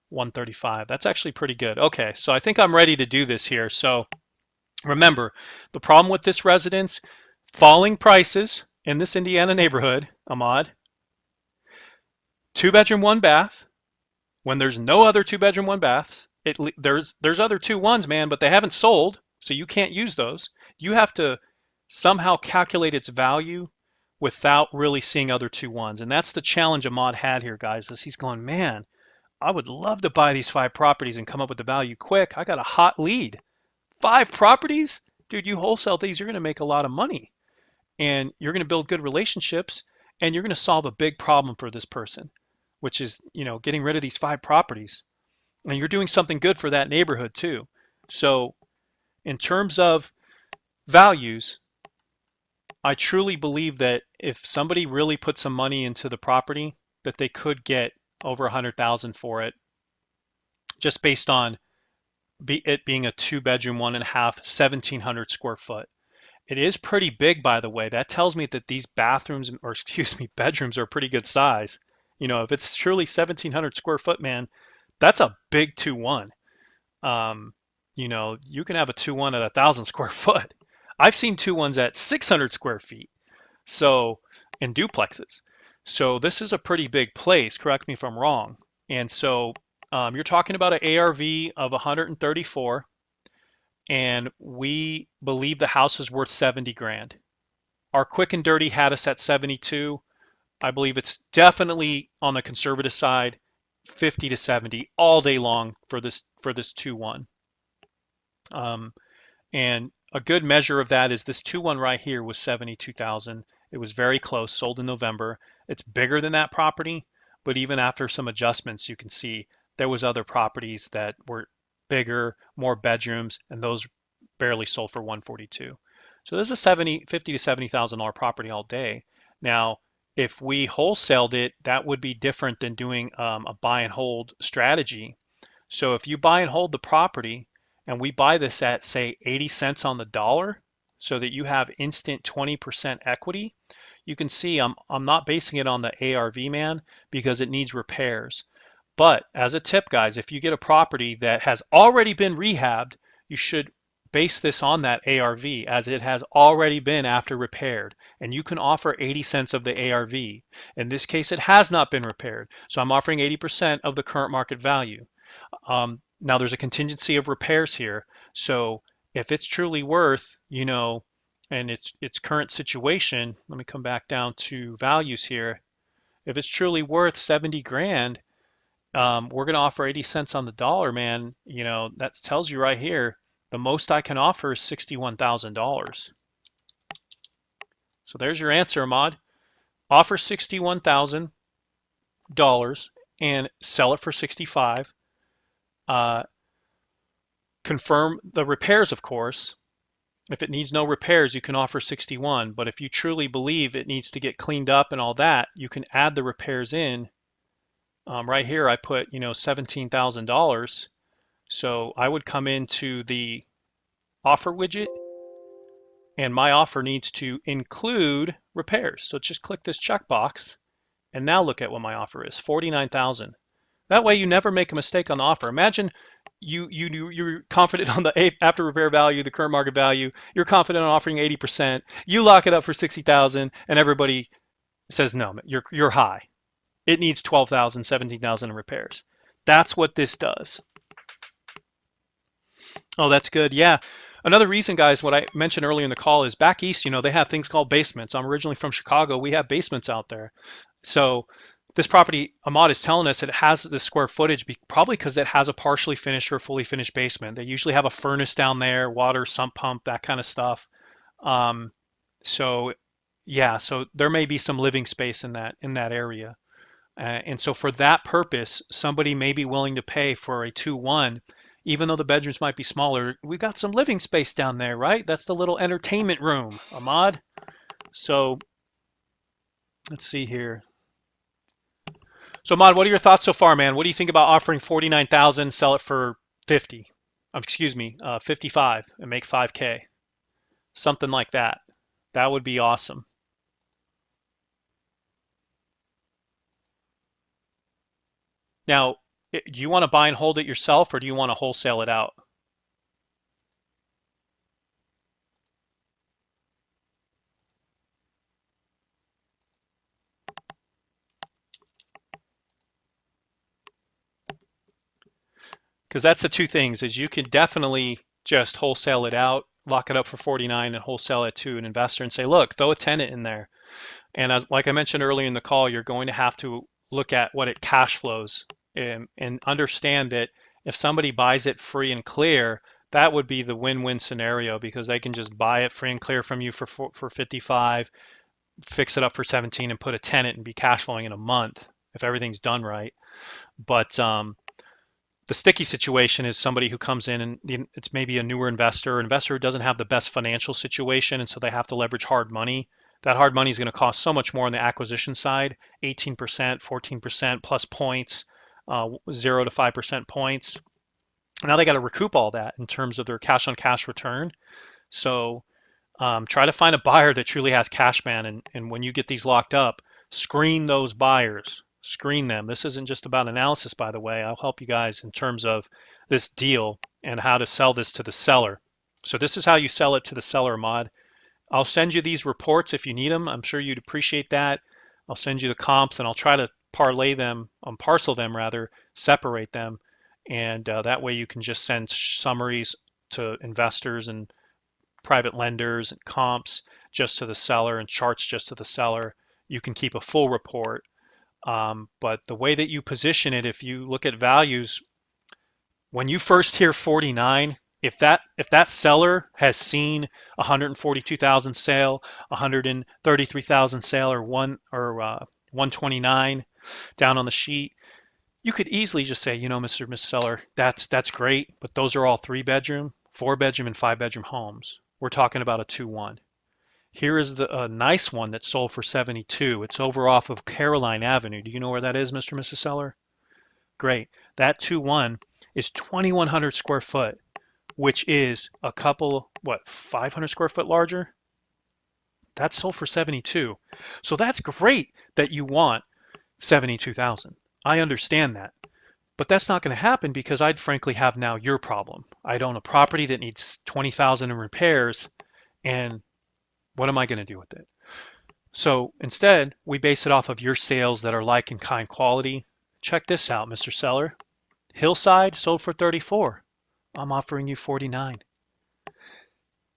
135. That's actually pretty good. Okay, so I think I'm ready to do this here. So remember, the problem with this residence, falling prices in this Indiana neighborhood, Ahmad, 2-bedroom, 1-bath, when there's no other 2-bedroom, 1-baths. There's other 2-1s, man, but they haven't sold, so you can't use those. You have to somehow calculate its value without really seeing other 2-1s. And that's the challenge Ahmad had here, guys, is he's going, man, I would love to buy these 5 properties and come up with the value quick. I got a hot lead. 5 properties? Dude, you wholesale these, you're going to make a lot of money. And you're going to build good relationships, and you're going to solve a big problem for this person, which is, getting rid of these 5 properties. And you're doing something good for that neighborhood too. So in terms of values, I truly believe that if somebody really put some money into the property, that they could get over 100,000 for it, just based on it being a two-bedroom, one and a half, 1,700 square foot. It is pretty big, by the way. That tells me that these bathrooms, or excuse me, bedrooms are pretty good size. If it's truly 1,700 square foot, man, that's a big 2-1. Um, you can have a 2-1 at 1,000 square foot. I've seen 2-1s at 600 square feet. So, in duplexes. So this is a pretty big place. Correct me if I'm wrong. And so you're talking about an ARV of 134, and we believe the house is worth 70 grand. Our quick and dirty had us at 72. I believe it's definitely on the conservative side, 50 to 70 all day long for this 2-1. And a good measure of that is this 2-1 right here was 72,000. It was very close, sold in November. It's bigger than that property, but even after some adjustments, you can see there was other properties that were bigger, more bedrooms, and those barely sold for 142. So this is a 50 to $70,000 property all day. Now, if we wholesaled it, that would be different than doing a buy and hold strategy. So if you buy and hold the property, and we buy this at, say, 80 cents on the dollar, so that you have instant 20% equity, you can see I'm not basing it on the ARV, man, because it needs repairs. But as a tip, guys, if you get a property that has already been rehabbed, you should base this on that ARV, as it has already been after repaired, and you can offer 80 cents of the ARV. In this case, it has not been repaired, so I'm offering 80% of the current market value. Now there's a contingency of repairs here. So if it's truly worth, and its current situation, let me come back down to values here. If it's truly worth 70 grand, we're going to offer 80 cents on the dollar, man. That tells you right here, the most I can offer is $61,000. So there's your answer, Ahmad. Offer $61,000 and sell it for 65. Confirm the repairs, of course. If it needs no repairs, you can offer 61. But if you truly believe it needs to get cleaned up and all that, you can add the repairs in. Right here, I put, $17,000. So I would come into the offer widget, and my offer needs to include repairs. So just click this checkbox, and now look at what my offer is, 49,000. That way you never make a mistake on the offer. Imagine you're confident on the after repair value, the current market value. You're confident on offering 80%. You lock it up for 60,000, and everybody says no, you're high. It needs 12,000, 17,000 in repairs. That's what this does. Oh, that's good. Yeah. Another reason, guys, what I mentioned earlier in the call is back east, they have things called basements. I'm originally from Chicago. We have basements out there. So this property, Ahmad is telling us it has the square footage, probably because it has a partially finished or fully finished basement. They usually have a furnace down there, water, sump pump, that kind of stuff. So yeah, so there may be some living space in that area. And so for that purpose, somebody may be willing to pay for a 2-1, even though the bedrooms might be smaller. We've got some living space down there, right? That's the little entertainment room, Ahmad. So let's see here. So, Ahmad, what are your thoughts so far, man? What do you think about offering 49,000, sell it for 50? 55, and make 5K, something like that. That would be awesome. Now, do you want to buy and hold it yourself, or do you want to wholesale it out? Because that's the two things, is you can definitely just wholesale it out, lock it up for 49, and wholesale it to an investor and say, look, throw a tenant in there. And like I mentioned earlier in the call, you're going to have to look at what it cash flows, and understand that if somebody buys it free and clear, that would be the win-win scenario, because they can just buy it free and clear from you for 55, fix it up for 17, and put a tenant and be cash flowing in a month if everything's done right. But The sticky situation is somebody who comes in and it's maybe a newer investor who doesn't have the best financial situation, and so they have to leverage hard money. That hard money is going to cost so much more on the acquisition side, 18%, 14% plus points, 0 to 5% points. Now they got to recoup all that in terms of their cash on cash return. So try to find a buyer that truly has cash, man. And when you get these locked up, screen those buyers, screen them. This isn't just about analysis, by the way. I'll help you guys in terms of this deal and how to sell this to the seller. So this is how you sell it to the seller, Ahmad. I'll send you these reports if you need them. I'm sure you'd appreciate that. I'll send you the comps and I'll try to parlay them, parcel them rather, separate them. And that way you can just send summaries to investors and private lenders and comps just to the seller and charts just to the seller. You can keep a full report. But the way that you position it, if you look at values, when you first hear 49, if that seller has seen 142,000 sale, 133,000 sale, or 129 down on the sheet, you could easily just say, Mr. and Miss Seller, that's great, but those are all 3-bedroom, 4-bedroom, and 5-bedroom homes. We're talking about a 2-1. Here is a nice one that sold for 72. It's over off of Caroline Avenue. Do you know where that is, Mr. and Mrs. Seller? Great. That 2-1 is 2,100 square foot, which is a couple, 500 square foot larger? That sold for 72. So that's great that you want 72,000. I understand that. But that's not going to happen because I'd frankly have now your problem. I'd own a property that needs 20,000 in repairs, and what am I going to do with it? So instead, we base it off of your sales that are like and kind quality. Check this out, Mr. Seller. Hillside sold for 34. I'm offering you 49.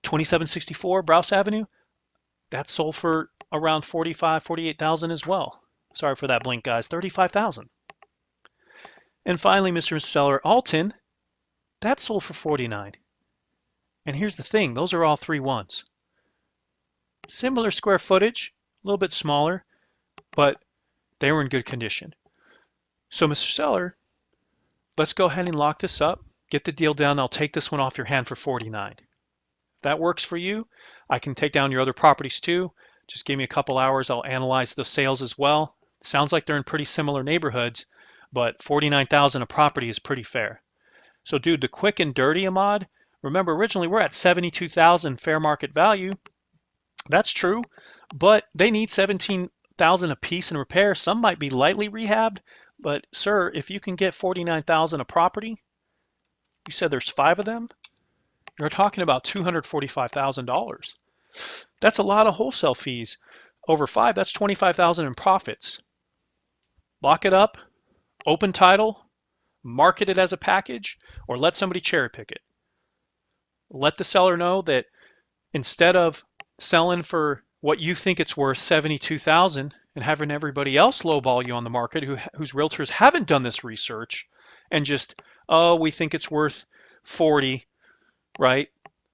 2764 Browse Avenue, that sold for around 45, 48,000 as well. Sorry for that blink, guys. 35,000. And finally, Mr. Seller, Alton, that sold for 49. And here's the thing, those are all 3-1s. Similar square footage, a little bit smaller, but they were in good condition. So, Mr. Seller, let's go ahead and lock this up, get the deal done. I'll take this one off your hand for 49. If that works for you, I can take down your other properties too. Just give me a couple hours. I'll analyze the sales as well. Sounds like they're in pretty similar neighborhoods, but 49,000 a property is pretty fair. So, dude, the quick and dirty, Ahmad, remember originally we're at 72,000 fair market value. That's true, but they need 17,000 a piece in repair. Some might be lightly rehabbed, but sir, if you can get 49,000 a property, you said there's 5 of them, you're talking about $245,000. That's a lot of wholesale fees. Over 5, that's 25,000 in profits. Lock it up, open title, market it as a package, or let somebody cherry pick it. Let the seller know that instead of selling for what you think it's worth, 72,000, and having everybody else lowball you on the market whose realtors haven't done this research and just, oh, we think it's worth 40, right?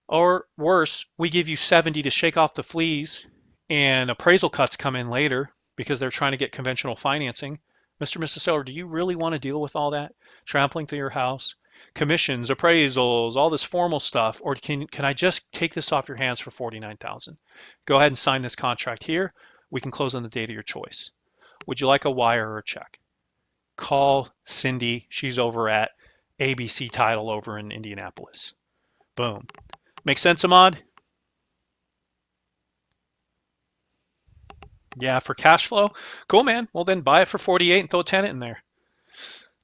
Or worse, we give you 70 to shake off the fleas and appraisal cuts come in later because they're trying to get conventional financing. Mr. and Mrs. Seller, do you really want to deal with all that? Trampling through your house, commissions, appraisals, all this formal stuff, or can I just take this off your hands for 49,000? Go ahead and sign this contract here. We can close on the date of your choice. Would you like a wire or a check? Call Cindy. She's over at ABC Title over in Indianapolis. Boom. Make sense, Ahmad? Yeah, for cash flow? Cool, man. Well, then buy it for 48 and throw a tenant in there.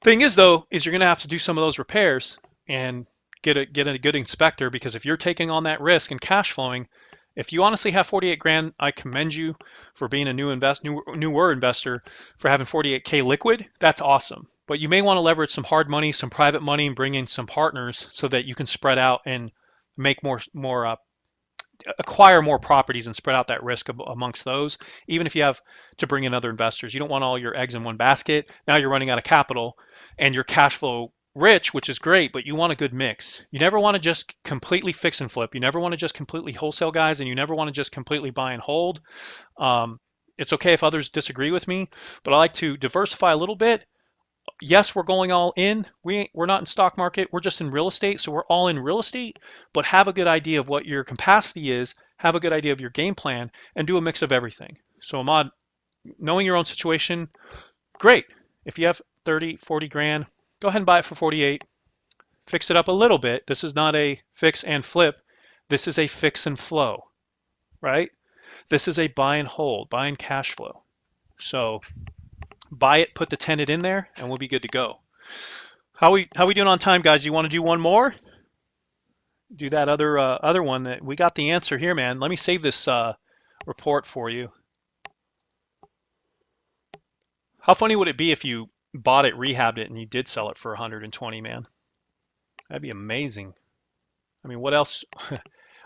Thing is, though, is you're going to have to do some of those repairs and get a good inspector, because if you're taking on that risk and cash flowing, if you honestly have 48 grand, I commend you for being a newer investor for having 48K liquid. That's awesome. But you may want to leverage some hard money, some private money, and bring in some partners so that you can spread out and make acquire more properties and spread out that risk amongst those. Even if you have to bring in other investors, you don't want all your eggs in one basket. Now you're running out of capital and you're cash flow rich, which is great, but you want a good mix. You never want to just completely fix and flip. You never want to just completely wholesale, guys, and you never want to just completely buy and hold. It's okay if others disagree with me, but I like to diversify a little bit Yes, we're going all in. We're not in stock market. We're just in real estate. So we're all in real estate, but have a good idea of what your capacity is, have a good idea of your game plan, and do a mix of everything. So Ahmad, knowing your own situation, great. If you have 30, 40 grand, go ahead and buy it for 48. Fix it up a little bit. This is not a fix and flip. This is a fix and flow, right? This is a buy and hold, buy and cash flow. So buy it, put the tenant in there, and we'll be good to go. How we doing on time, guys? You want to do one more? Do that other one. We got the answer here, man. Let me save this report for you. How funny would it be if you bought it, rehabbed it, and you did sell it for 120, man? That'd be amazing. I mean, what else?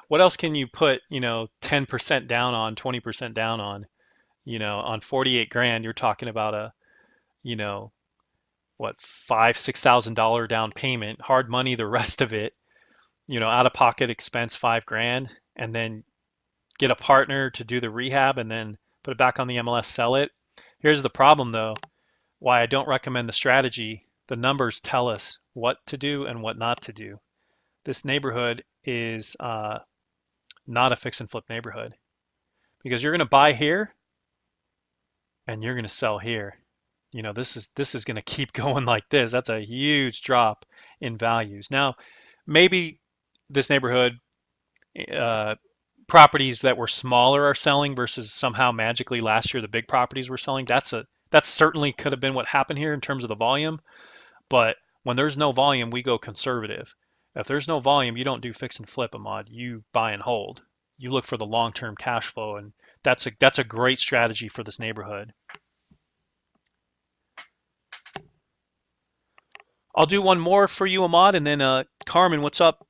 What else can you put, 10% down on, 20% down on? On 48 grand, you're talking about a, you know, what, $6,000 down payment, hard money, the rest of it, out of pocket expense 5 grand, and then get a partner to do the rehab and then put it back on the MLS, sell it. Here's the problem though, why I don't recommend the strategy. The numbers tell us what to do and what not to do. This neighborhood is not a fix and flip neighborhood because you're going to buy here and you're going to sell here. This is going to keep going like this. That's a huge drop in values. Now, maybe this neighborhood uh, properties that were smaller are selling versus somehow magically last year the big properties were selling. That certainly could have been what happened here in terms of the volume. But when there's no volume, we go conservative. If there's no volume, you don't do fix and flip, Ahmad. You buy and hold. You look for the long-term cash flow, and that's a great strategy for this neighborhood. I'll do one more for you, Ahmad, and then Carmen, what's up?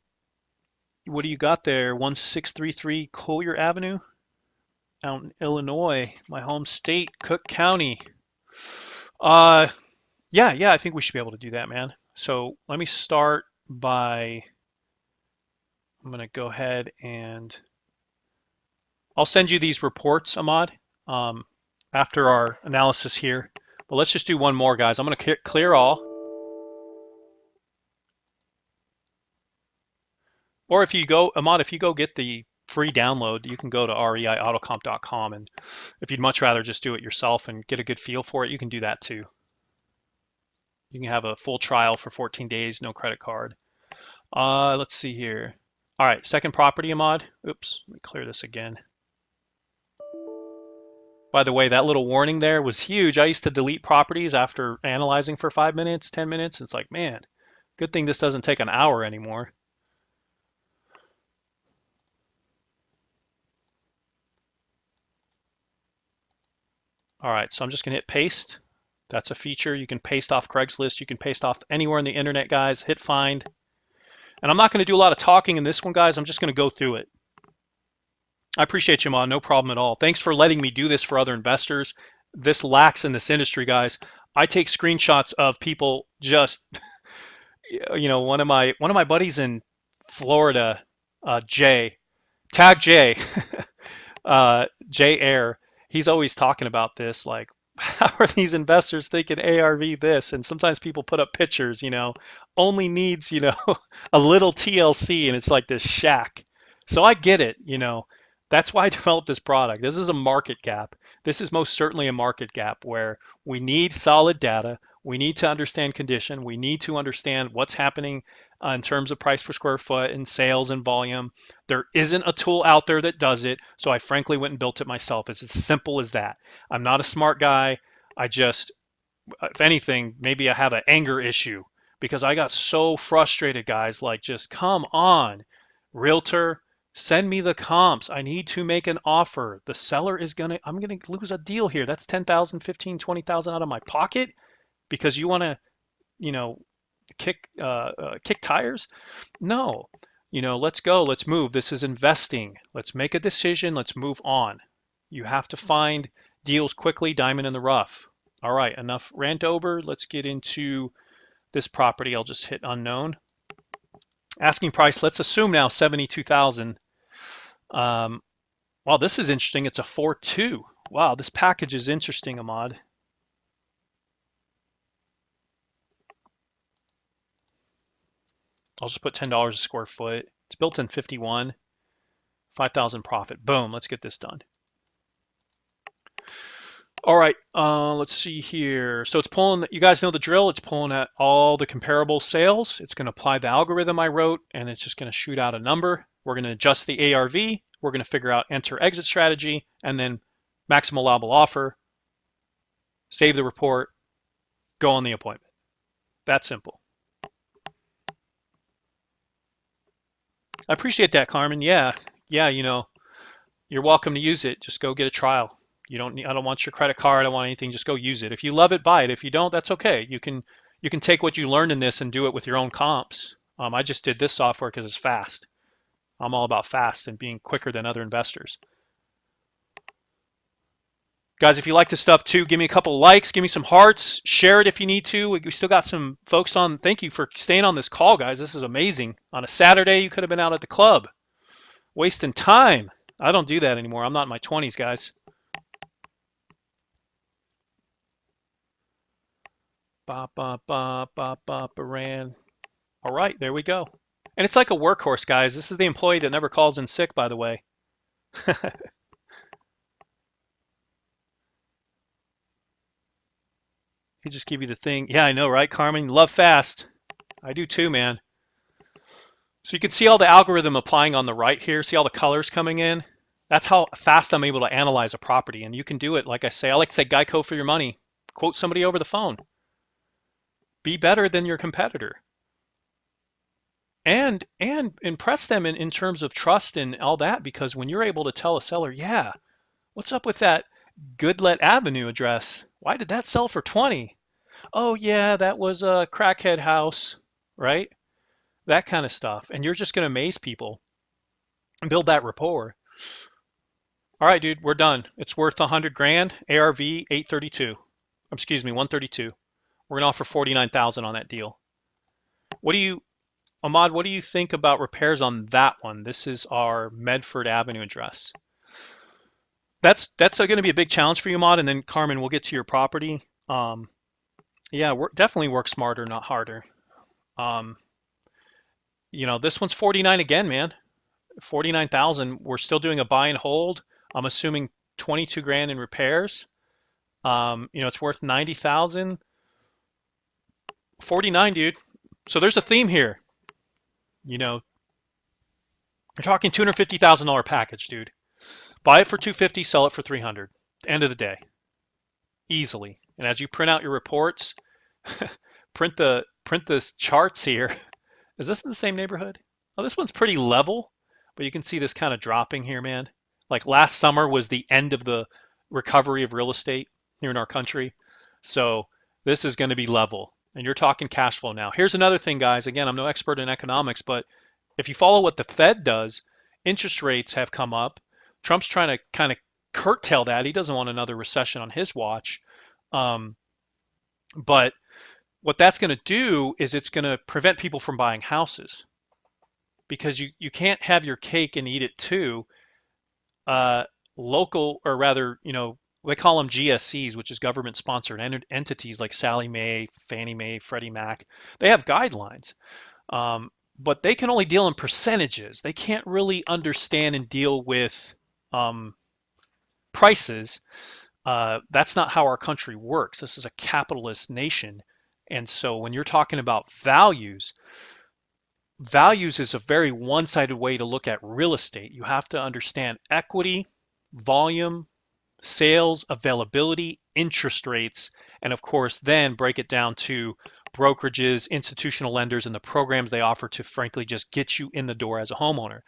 What do you got there? 1633 Collier Avenue out in Illinois, my home state, Cook County. Uh, yeah, I think we should be able to do that, man. So let me start by, I'm gonna go ahead and I'll send you these reports, Ahmad, um, after our analysis here. But let's just do one more, guys. I'm gonna clear all. Or if you go, Ahmad, if you go get the free download, you can go to reiautocomp.com, and if you'd much rather just do it yourself and get a good feel for it, you can do that too. You can have a full trial for 14 days, no credit card. Let's see here. All right, second property, Ahmad. Oops, let me clear this again. By the way, that little warning there was huge. I used to delete properties after analyzing for 5 minutes, 10 minutes. It's like, man, good thing this doesn't take an hour anymore. All right, so I'm just gonna hit paste. That's a feature. You can paste off Craigslist. You can paste off anywhere on the internet, guys. Hit find. And I'm not going to do a lot of talking in this one, guys. I'm just going to go through it. I appreciate you, Man. No problem at all. Thanks for letting me do this for other investors. This lacks in this industry, guys. I take screenshots of people just, one of my buddies in Florida, Jay, tag Jay, Jay Air. He's always talking about this, like, how are these investors thinking ARV this? And sometimes people put up pictures, only needs, a little TLC, and it's like this shack. So I get it, That's why I developed this product. This is a market gap. This is most certainly a market gap where we need solid data. We need to understand condition. We need to understand what's happening in terms of price per square foot and sales and volume. There isn't a tool out there that does it, so I frankly went and built it myself. It's as simple as that. I'm not a smart guy. I just, if anything, maybe I have an anger issue because I got so frustrated, guys. Like, just come on, realtor, send me the comps. I need to make an offer. The seller is I'm gonna lose a deal here. That's 10,000, 15, 20,000 out of my pocket because you want to, you know, kick tires. No, let's go. Let's move. This is investing. Let's make a decision. Let's move on. You have to find deals quickly, diamond in the rough. All right, enough rant over. Let's get into this property. I'll just hit unknown. Asking price, let's assume now 72,000. Wow, this is interesting. It's a 4.2. Wow, this package is interesting, Ahmad. I'll just put $10 a square foot. It's built in 51, 5,000 profit. Boom, let's get this done. All right, let's see here. So it's pulling, you guys know the drill. It's pulling at all the comparable sales. It's going to apply the algorithm I wrote, and it's just going to shoot out a number. We're going to adjust the ARV. We're going to figure out enter exit strategy, and then maximal allowable offer, save the report, go on the appointment. That simple. I appreciate that, Carmen. Yeah, you're welcome to use it. Just go get a trial. You don't need, I don't want your credit card. I don't want anything. Just go use it. If you love it, buy it. If you don't, that's okay. You can take what you learned in this and do it with your own comps. I just did this software because it's fast. I'm all about fast and being quicker than other investors. Guys, if you like this stuff too, give me a couple of likes, give me some hearts, share it if you need to. We still got some folks on. Thank you for staying on this call, guys. This is amazing. On a Saturday, you could have been out at the club, wasting time. I don't do that anymore. I'm not in my 20s, guys. Bop, bop, bop, bop, bop, Iran. All right, there we go. And it's like a workhorse, guys. This is the employee that never calls in sick, by the way. He just give you the thing. Yeah, I know, right, Carmen? Love fast. I do too, man. So you can see all the algorithm applying on the right here. See all the colors coming in? That's how fast I'm able to analyze a property. And you can do it, like I say, I like to say Geico for your money. Quote somebody over the phone. Be better than your competitor. And impress them in terms of trust and all that, because when you're able to tell a seller, yeah, what's up with that Goodlet Avenue address? Why did that sell for 20? Oh yeah, that was a crackhead house, right? That kind of stuff. And you're just going to amaze people and build that rapport. All right, dude, we're done. It's worth 100 grand. ARV 832. Excuse me, 132. We're going to offer 49,000 on that deal. Ahmad, what do you think about repairs on that one? This is our Medford Avenue address. That's going to be a big challenge for you, Ahmad, and then Carmen, we'll get to your property. Yeah, definitely work smarter, not harder. This one's 49 again, man. 49,000. We're still doing a buy and hold. I'm assuming 22 grand in repairs. It's worth 90,000. 49, dude. So there's a theme here. You're talking $250,000 package, dude. Buy it for 250, sell it for 300. End of the day. Easily. And as you print out your reports, print the charts here. Is this in the same neighborhood? Oh, this one's pretty level, but you can see this kind of dropping here, man. Like last summer was the end of the recovery of real estate here in our country. So this is going to be level. And you're talking cash flow now. Here's another thing, guys. Again, I'm no expert in economics, but if you follow what the Fed does, interest rates have come up. Trump's trying to kind of curtail that. He doesn't want another recession on his watch. But what that's going to do is it's going to prevent people from buying houses, because you can't have your cake and eat it too. Local, or rather, they call them GSCs, which is government-sponsored entities like Sallie Mae, Fannie Mae, Freddie Mac. They have guidelines, but they can only deal in percentages. They can't really understand and deal with prices. That's not how our country works. This is a capitalist nation. And so when you're talking about values is a very one-sided way to look at real estate. You have to understand equity, volume, sales, availability, interest rates, and of course then break it down to brokerages, institutional lenders, and the programs they offer to frankly just get you in the door as a homeowner.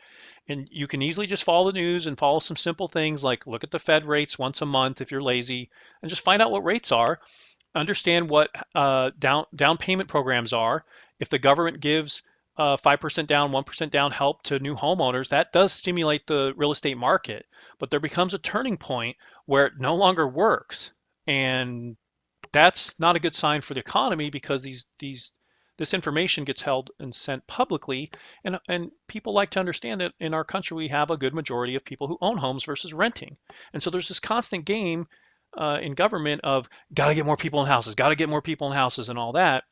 And you can easily just follow the news and follow some simple things like look at the Fed rates once a month if you're lazy, and just find out what rates are. Understand what down payment programs are. If the government gives 5% down, 1% down help to new homeowners, that does stimulate the real estate market. But there becomes a turning point where it no longer works. And that's not a good sign for the economy, because this information gets held and sent publicly. And people like to understand that in our country, we have a good majority of people who own homes versus renting. And so there's this constant game in government of got to get more people in houses, got to get more people in houses and all that.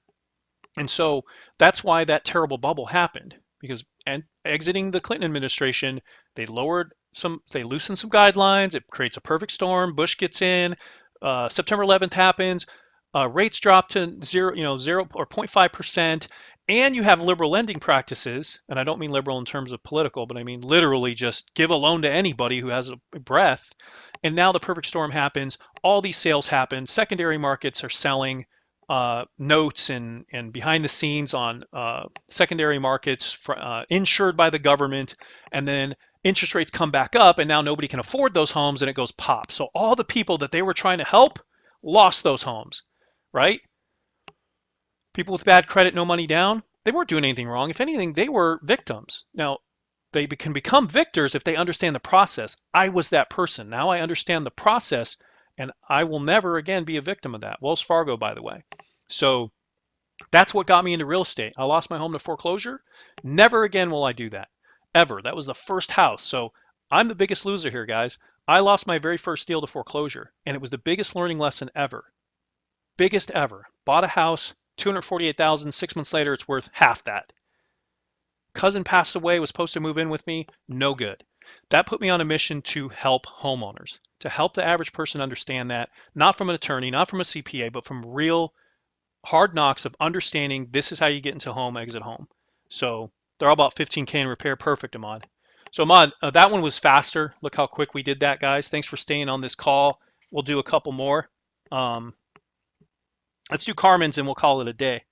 And so that's why that terrible bubble happened, because and exiting the Clinton administration, they loosened some guidelines. It creates a perfect storm. Bush gets in. September 11th happens. Rates drop to zero, 0 or 0.5%, and you have liberal lending practices. And I don't mean liberal in terms of political, but I mean literally just give a loan to anybody who has a breath. And now the perfect storm happens. All these sales happen. Secondary markets are selling notes and behind the scenes on secondary markets insured by the government, and then interest rates come back up, and now nobody can afford those homes, and it goes pop. So all the people that they were trying to help lost those homes, right? People with bad credit, no money down, they weren't doing anything wrong. If anything, they were victims. Now, they can become victors if they understand the process. I was that person. Now I understand the process, and I will never again be a victim of that. Wells Fargo, by the way. So that's what got me into real estate. I lost my home to foreclosure. Never again will I do that, ever. That was the first house. So I'm the biggest loser here, guys. I lost my very first deal to foreclosure, and it was the biggest learning lesson ever. Biggest ever. Bought a house, 248,000. 6 months later, it's worth half that. Cousin passed away, was supposed to move in with me, no good. That put me on a mission to help homeowners, to help the average person understand that, not from an attorney, not from a CPA, but from real hard knocks of understanding this is how you get into home, exit home. So they're all about 15K in repair. Perfect, Ahmad. So Ahmad, that one was faster. Look how quick we did that, guys. Thanks for staying on this call. We'll do a couple more. Let's do Carmen's and we'll call it a day.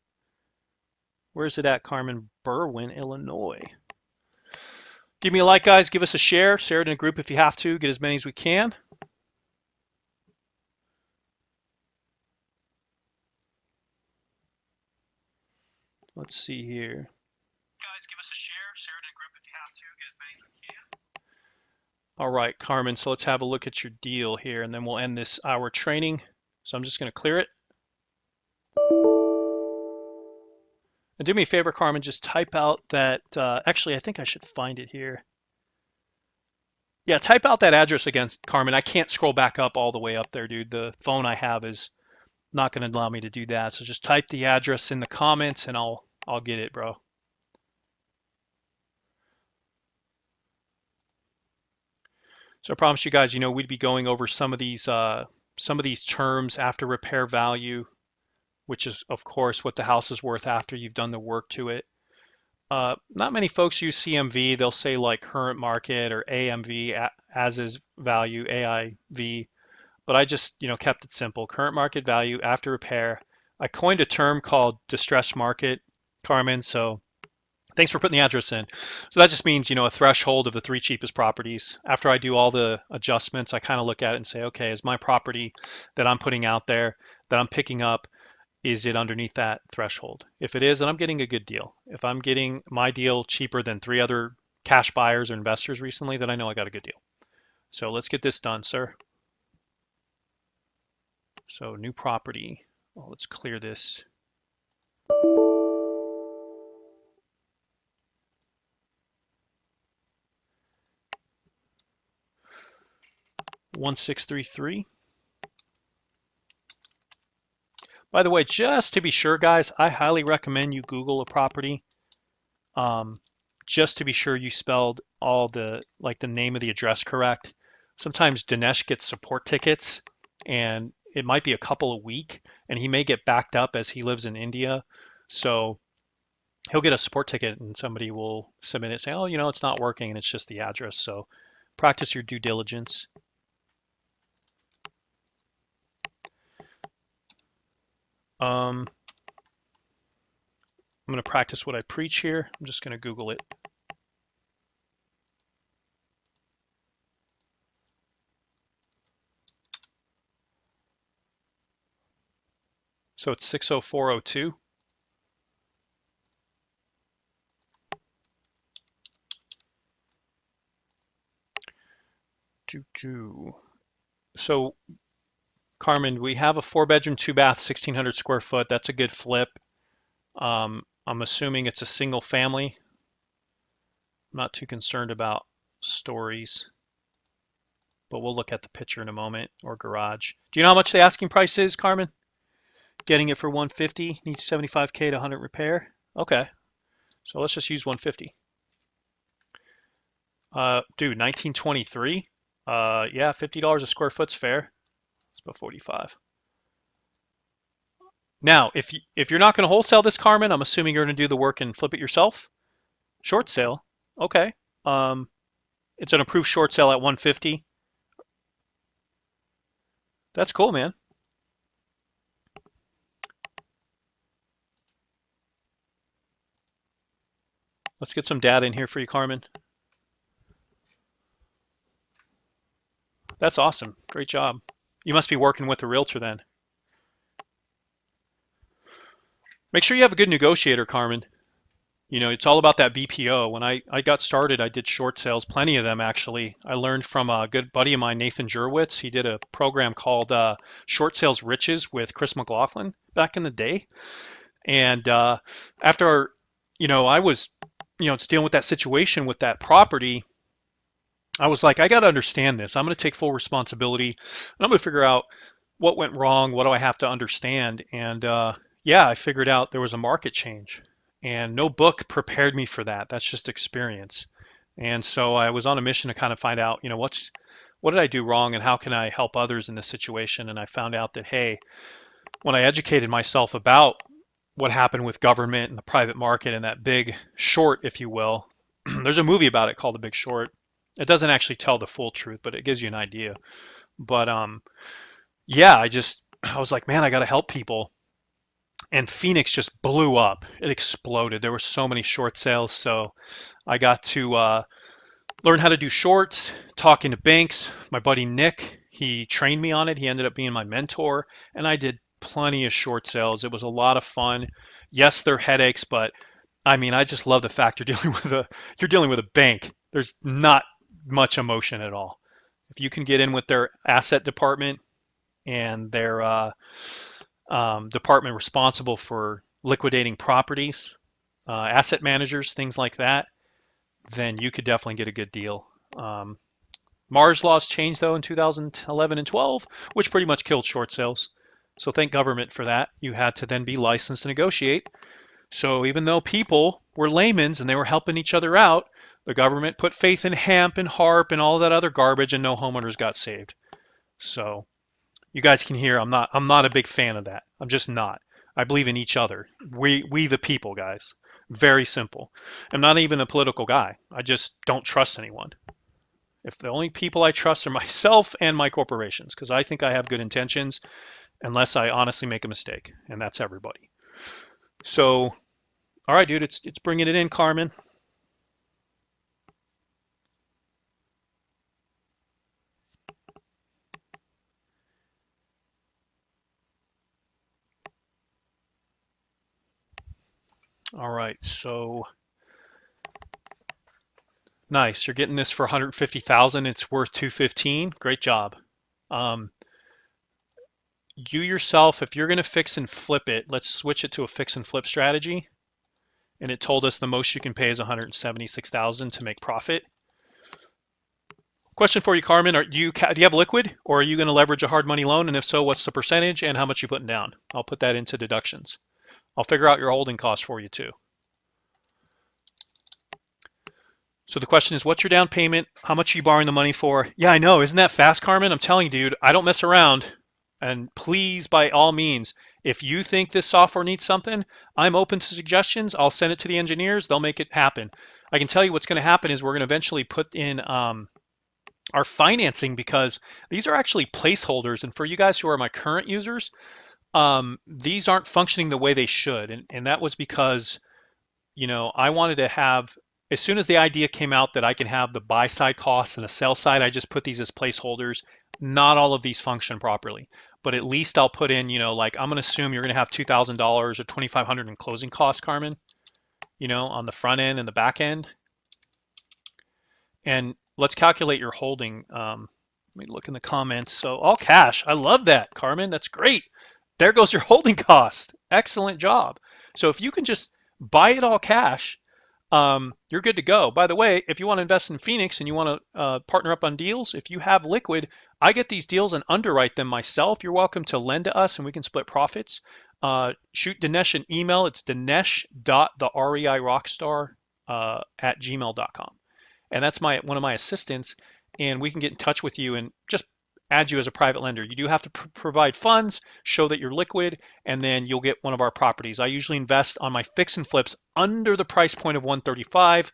Where's it at, Carmen? Berwyn, Illinois. Give me a like, guys. Give us a share. Share it in a group if you have to. Get as many as we can. Let's see here. Guys, give us a share. Share it in a group if you have to. Get as many as we can. All right, Carmen. So let's have a look at your deal here, and then we'll end this hour training. So I'm just going to clear it. And do me a favor, Carmen, just type out that, actually, I think I should find it here. Yeah, type out that address again, Carmen. I can't scroll back up all the way up there, dude. The phone I have is not going to allow me to do that. So just type the address in the comments and I'll get it, bro. So I promise you guys, we'd be going over some of these terms after repair value, which is of course what the house is worth after you've done the work to it. Not many folks use CMV. They'll say like current market or AMV, as is value, AIV. But I just, kept it simple. Current market value after repair. I coined a term called distressed market, Carmen. So thanks for putting the address in. So that just means, a threshold of the 3 cheapest properties. After I do all the adjustments, I kind of look at it and say, okay, is my property that I'm putting out there, that I'm picking up, is it underneath that threshold? If it is, then I'm getting a good deal. If I'm getting my deal cheaper than 3 other cash buyers or investors recently, then I know I got a good deal. So let's get this done, sir. So new property. Well, let's clear this. $1,633. By the way, just to be sure, guys, I highly recommend you Google a property. Just to be sure you spelled all the name of the address correct. Sometimes Dinesh gets support tickets, and it might be a couple a week, and he may get backed up as he lives in India. So he'll get a support ticket, and somebody will submit it saying, oh, it's not working, and it's just the address. So practice your due diligence. I'm going to practice what I preach here. I'm just going to Google it. So it's 60402. So Carmen, we have a 4-bedroom, 2-bath, 1,600 square foot. That's a good flip. I'm assuming it's a single family. I'm not too concerned about stories, but we'll look at the picture in a moment, or garage. Do you know how much the asking price is, Carmen? Getting it for 150, needs 75K to 100 repair. Okay, so let's just use 150. Dude, 1923. Yeah, $50 a square foot's fair. Let's put 45. Now, if you're not going to wholesale this, Carmen, I'm assuming you're going to do the work and flip it yourself. Short sale. Okay. Um, it's an approved short sale at 150. That's cool, man. Let's get some data in here for you, Carmen. That's awesome. Great job. You must be working with a realtor then. Make sure you have a good negotiator, Carmen. You know, it's all about that BPO. When I got started, I did short sales, plenty of them actually. I learned from a good buddy of mine, Nathan Jurwitz. He did a program called Short Sales Riches with Chris McLaughlin back in the day. And after, I was, dealing with that situation with that property, I was like, I got to understand this. I'm going to take full responsibility, and I'm going to figure out what went wrong. What do I have to understand? And yeah, I figured out there was a market change, and no book prepared me for that. That's just experience. And so I was on a mission to kind of find out, what did I do wrong, and how can I help others in this situation? And I found out that, hey, when I educated myself about what happened with government and the private market and that big short, if you will, there's a movie about it called The Big Short. It doesn't actually tell the full truth, but it gives you an idea. But yeah, I was like, man, I got to help people. And Phoenix just blew up. It exploded. There were so many short sales. So I got to learn how to do shorts, talking to banks. My buddy Nick, he trained me on it. He ended up being my mentor. And I did plenty of short sales. It was a lot of fun. Yes, they're headaches, but I mean, I just love the fact you're dealing with a bank. There's not much emotion at all. If you can get in with their asset department and their department responsible for liquidating properties, asset managers, things like that, then you could definitely get a good deal. Mars laws changed though in 2011 and 12, which pretty much killed short sales. So thank government for that. You had to then be licensed to negotiate. So even though people were laymen's and they were helping each other out, the government put faith in hemp and harp and all that other garbage, and no homeowners got saved. So you guys can hear I'm not a big fan of that. I'm just not. I believe in each other. We the people, guys. Very simple. I'm not even a political guy. I just don't trust anyone. If the only people I trust are myself and my corporations, because I think I have good intentions, unless I honestly make a mistake, and that's everybody. So, all right, dude, it's bringing it in, Carmen. All right, so nice. You're getting this for 150,000. It's worth 215. Great job. Um, you yourself, if you're going to fix and flip it, let's switch it to a fix and flip strategy. And it told us the most you can pay is 176,000 to make profit. Question for you, Carmen: do you have liquid, or are you going to leverage a hard money loan? And if so, what's the percentage and how much you putting down? I'll put that into deductions. I'll figure out your holding costs for you too. So the question is, what's your down payment? How much are you borrowing the money for? Yeah, I know. Isn't that fast, Carmen? I'm telling you, dude, I don't mess around. And please, by all means, if you think this software needs something, I'm open to suggestions. I'll send it to the engineers. They'll make it happen. I can tell you what's going to happen is we're going to eventually put in our financing, because these are actually placeholders. And for you guys who are my current users, these aren't functioning the way they should. And that was because, I wanted to have, as soon as the idea came out that I can have the buy side costs and the sell side, I just put these as placeholders. Not all of these function properly, but at least I'll put in, like I'm going to assume you're going to have $2,000 or $2,500 in closing costs, Carmen, on the front end and the back end. And let's calculate your holding. Let me look in the comments. So all cash. I love that, Carmen. That's great. There goes your holding cost. Excellent job. So if you can just buy it all cash, you're good to go. By the way, if you want to invest in Phoenix and you want to partner up on deals, if you have liquid, I get these deals and underwrite them myself. You're welcome to lend to us and we can split profits. Shoot Dinesh an email. It's dinesh.thereirockstar at gmail.com. And that's one of my assistants, and we can get in touch with you and just add you as a private lender. You do have to provide funds, show that you're liquid, and then you'll get one of our properties. I usually invest on my fix and flips under the price point of 135.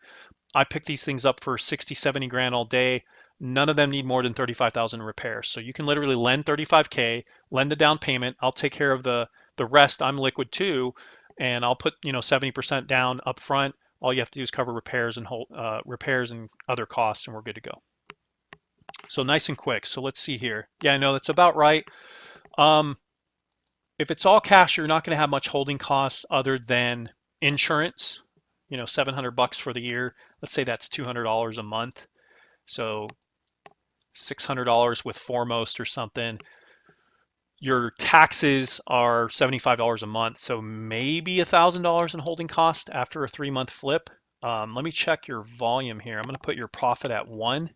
I pick these things up for 60, 70 grand all day. None of them need more than 35,000 in repairs. So you can literally lend 35K, lend the down payment. I'll take care of the rest. I'm liquid too, and I'll put 70% down up front. All you have to do is cover repairs and repairs and other costs, and we're good to go. So nice and quick. So let's see here. Yeah, I know that's about right. If it's all cash, you're not going to have much holding costs other than insurance. $700 for the year. Let's say that's $200 a month. So $600 with Foremost or something. Your taxes are $75 a month, so maybe $1,000 in holding cost after a 3-month flip. Let me check your volume here. I'm going to put your profit at 1,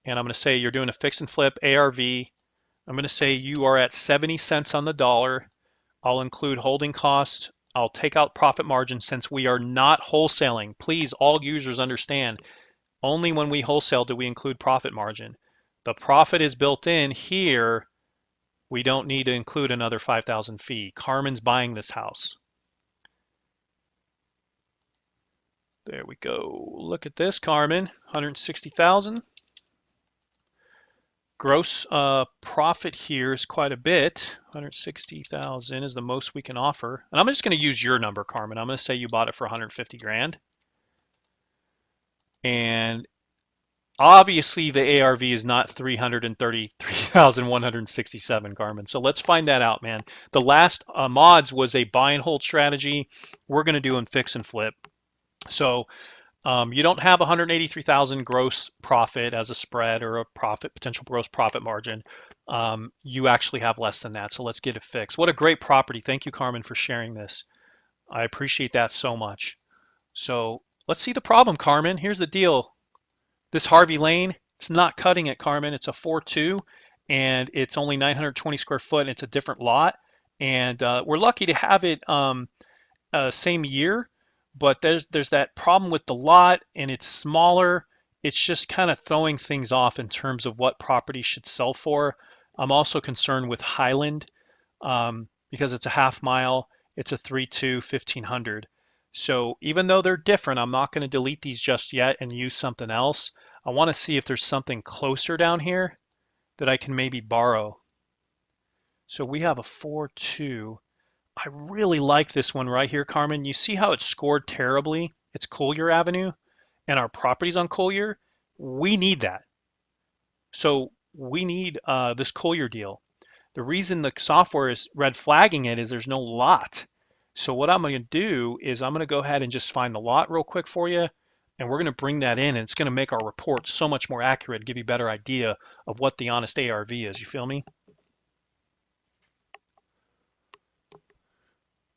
and I'm going to say you're doing a fix and flip ARV. I'm going to say you are at 70 cents on the dollar. I'll include holding cost. I'll take out profit margin since we are not wholesaling. Please, all users understand, only when we wholesale do we include profit margin. The profit is built in here. We don't need to include another 5,000 fee. Carmen's buying this house. There we go. Look at this, Carmen. 160,000. Gross profit here is quite a bit. 160,000 is the most we can offer. And I'm just going to use your number, Carmen. I'm going to say you bought it for 150 grand. And obviously the ARV is not 333,167, Carmen. So let's find that out, man. The last mods was a buy and hold strategy. We're going to do in fix and flip. So you don't have 183,000 gross profit as a spread or a potential gross profit margin. You actually have less than that. So let's get it fixed. What a great property. Thank you, Carmen, for sharing this. I appreciate that so much. So let's see the problem, Carmen. Here's the deal. This Harvey Lane, it's not cutting it, Carmen. It's a 4.2, and it's only 920 square foot, and it's a different lot. And we're lucky to have it same year, but there's that problem with the lot, and it's smaller. It's just kind of throwing things off in terms of what property should sell for. I'm also concerned with Highland because it's a half mile. It's a 3.2, 1,500. So even though they're different, I'm not going to delete these just yet and use something else. I want to see if there's something closer down here that I can maybe borrow. So we have a 4.2. I really like this one right here, Carmen. You see how it's scored terribly? It's Collier Avenue, and our property's on Collier. We need that. So we need this Collier deal. The reason the software is red flagging it is there's no lot. So what I'm going to do is I'm going to go ahead and just find the lot real quick for you, and we're going to bring that in, and it's going to make our report so much more accurate, give you a better idea of what the honest ARV is. You feel me?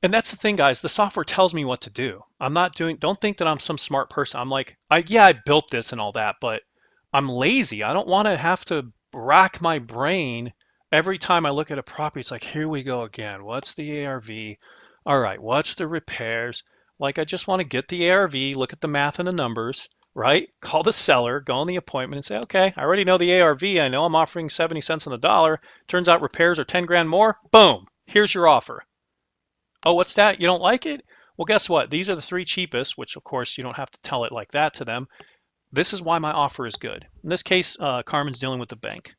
And that's the thing, guys. The software tells me what to do. Don't think that I'm some smart person. I'm like, I built this and all that, but I'm lazy. I don't want to have to rack my brain every time I look at a property. It's like, here we go again. What's the ARV? All right, what's the repairs? Like, I just want to get the ARV, look at the math and the numbers, right? Call the seller, go on the appointment and say, okay, I already know the ARV. I know I'm offering 70 cents on the dollar. Turns out repairs are 10 grand more. Boom, here's your offer. Oh, what's that? You don't like it? Well, guess what? These are the 3 cheapest, which of course you don't have to tell it like that to them. This is why my offer is good. In this case, Carmen's dealing with the bank.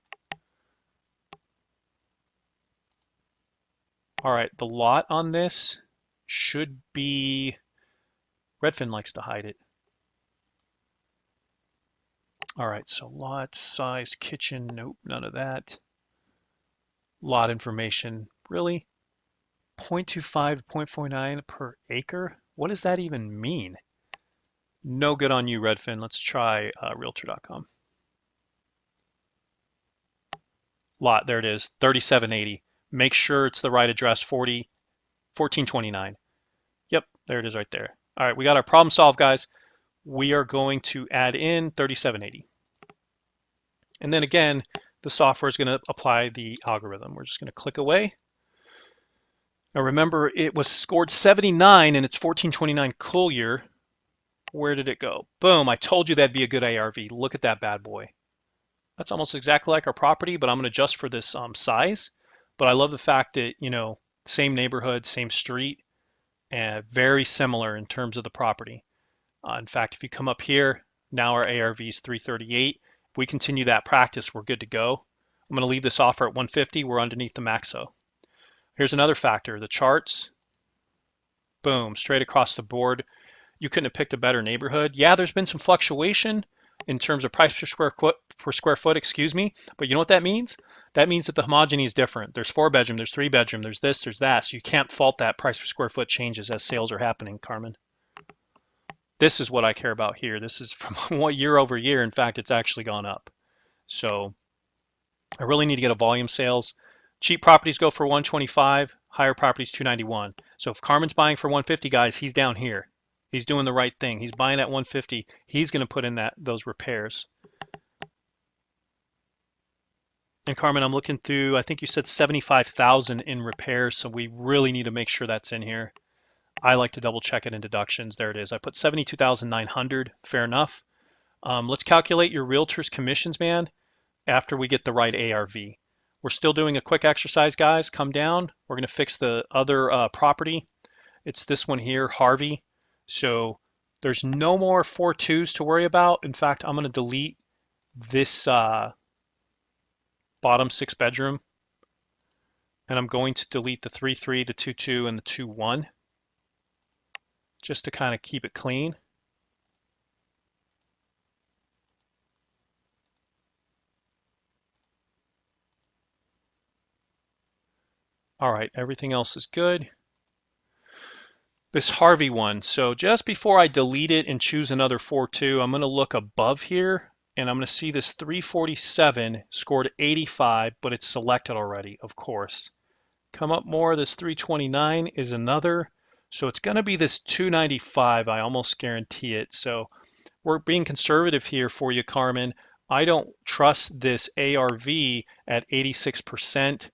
All right, the lot on this should be, Redfin likes to hide it. All right, so lot size, kitchen, nope, none of that. Lot information, really? 0.25 to 0.49 per acre? What does that even mean? No good on you, Redfin. Let's try realtor.com. Lot, there it is, 3780. Make sure it's the right address, 1429. Yep, there it is right there. All right, we got our problem solved, guys. We are going to add in 3780. And then again, the software is going to apply the algorithm. We're just going to click away. Now remember, it was scored 79 and it's 1429 Collier. Where did it go? Boom, I told you that'd be a good ARV. Look at that bad boy. That's almost exactly like our property, but I'm going to adjust for this size. But I love the fact that, same neighborhood, same street, and very similar in terms of the property. In fact, if you come up here, now our ARV is 338. If we continue that practice, we're good to go. I'm going to leave this offer at 150. We're underneath the maxo. Here's another factor, the charts. Boom, straight across the board. You couldn't have picked a better neighborhood. Yeah, there's been some fluctuation in terms of price per square foot, excuse me. But you know what that means? That means that the homogeny is different. There's 4-bedroom, there's 3-bedroom, there's this, there's that. So you can't fault that price per square foot changes as sales are happening, Carmen. This is what I care about here. This is from what year over year. In fact, it's actually gone up. So I really need to get a volume sales. Cheap properties go for 125, higher properties 291. So if Carmen's buying for 150, guys, he's down here. He's doing the right thing. He's buying at 150. He's going to put in those repairs. And Carmen, I'm looking through, I think you said 75,000 in repairs, so we really need to make sure that's in here. I like to double check it in deductions. There it is. I put 72,900. Fair enough. Let's calculate your realtor's commissions, man, after we get the right ARV. We're still doing a quick exercise, guys. Come down. We're going to fix the other property. It's this one here, Harvey. So there's no more 4.2s to worry about. In fact, I'm going to delete this bottom 6-bedroom. And I'm going to delete the 3.3, the 2.2, and the 2.1. Just to kind of keep it clean. All right, everything else is good. This Harvey one, so just before I delete it and choose another 4.2, I'm going to look above here and I'm going to see this 347 scored 85, but it's selected already, of course. Come up more, this 329 is another. So it's going to be this 295, I almost guarantee it. So we're being conservative here for you, Carmen. I don't trust this ARV at 86%.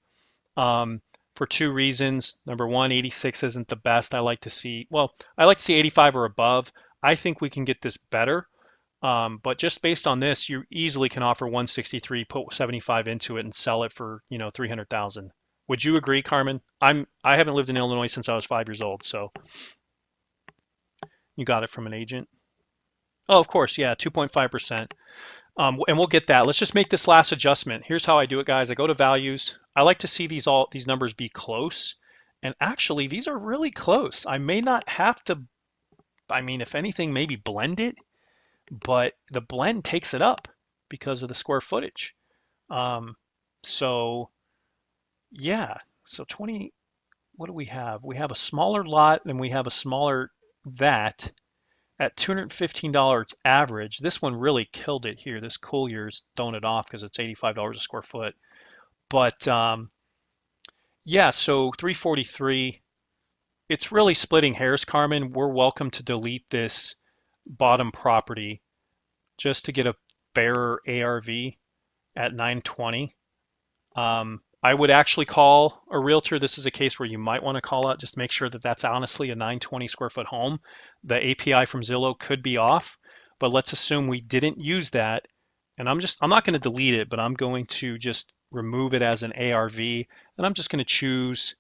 For two reasons. Number one, 86 isn't the best. I like to see 85 or above. I think we can get this better. But just based on this, you easily can offer 163, put 75 into it and sell it for, 300,000. Would you agree, Carmen? I haven't lived in Illinois since I was 5 years old, so you got it from an agent. Oh, of course, yeah, 2.5%. And we'll get that. Let's just make this last adjustment. Here's how I do it, guys. I go to values. I like to see these numbers be close. And actually, these are really close. I may not have to, if anything, maybe blend it, but the blend takes it up because of the square footage. So 20, what do we have? We have a smaller lot and we have a smaller that. At $215 average, this one really killed it here. This Collier's throwing it off because it's $85 a square foot. But so 343, it's really splitting hairs, Carmen. We're welcome to delete this bottom property just to get a fairer ARV at 920. I would actually call a realtor. This is a case where you might want to call out, just make sure that that's honestly a 920 square foot home. The API from Zillow could be off, but let's assume we didn't use that. And I'm not going to delete it, but I'm going to just remove it as an ARV. And I'm just going to choose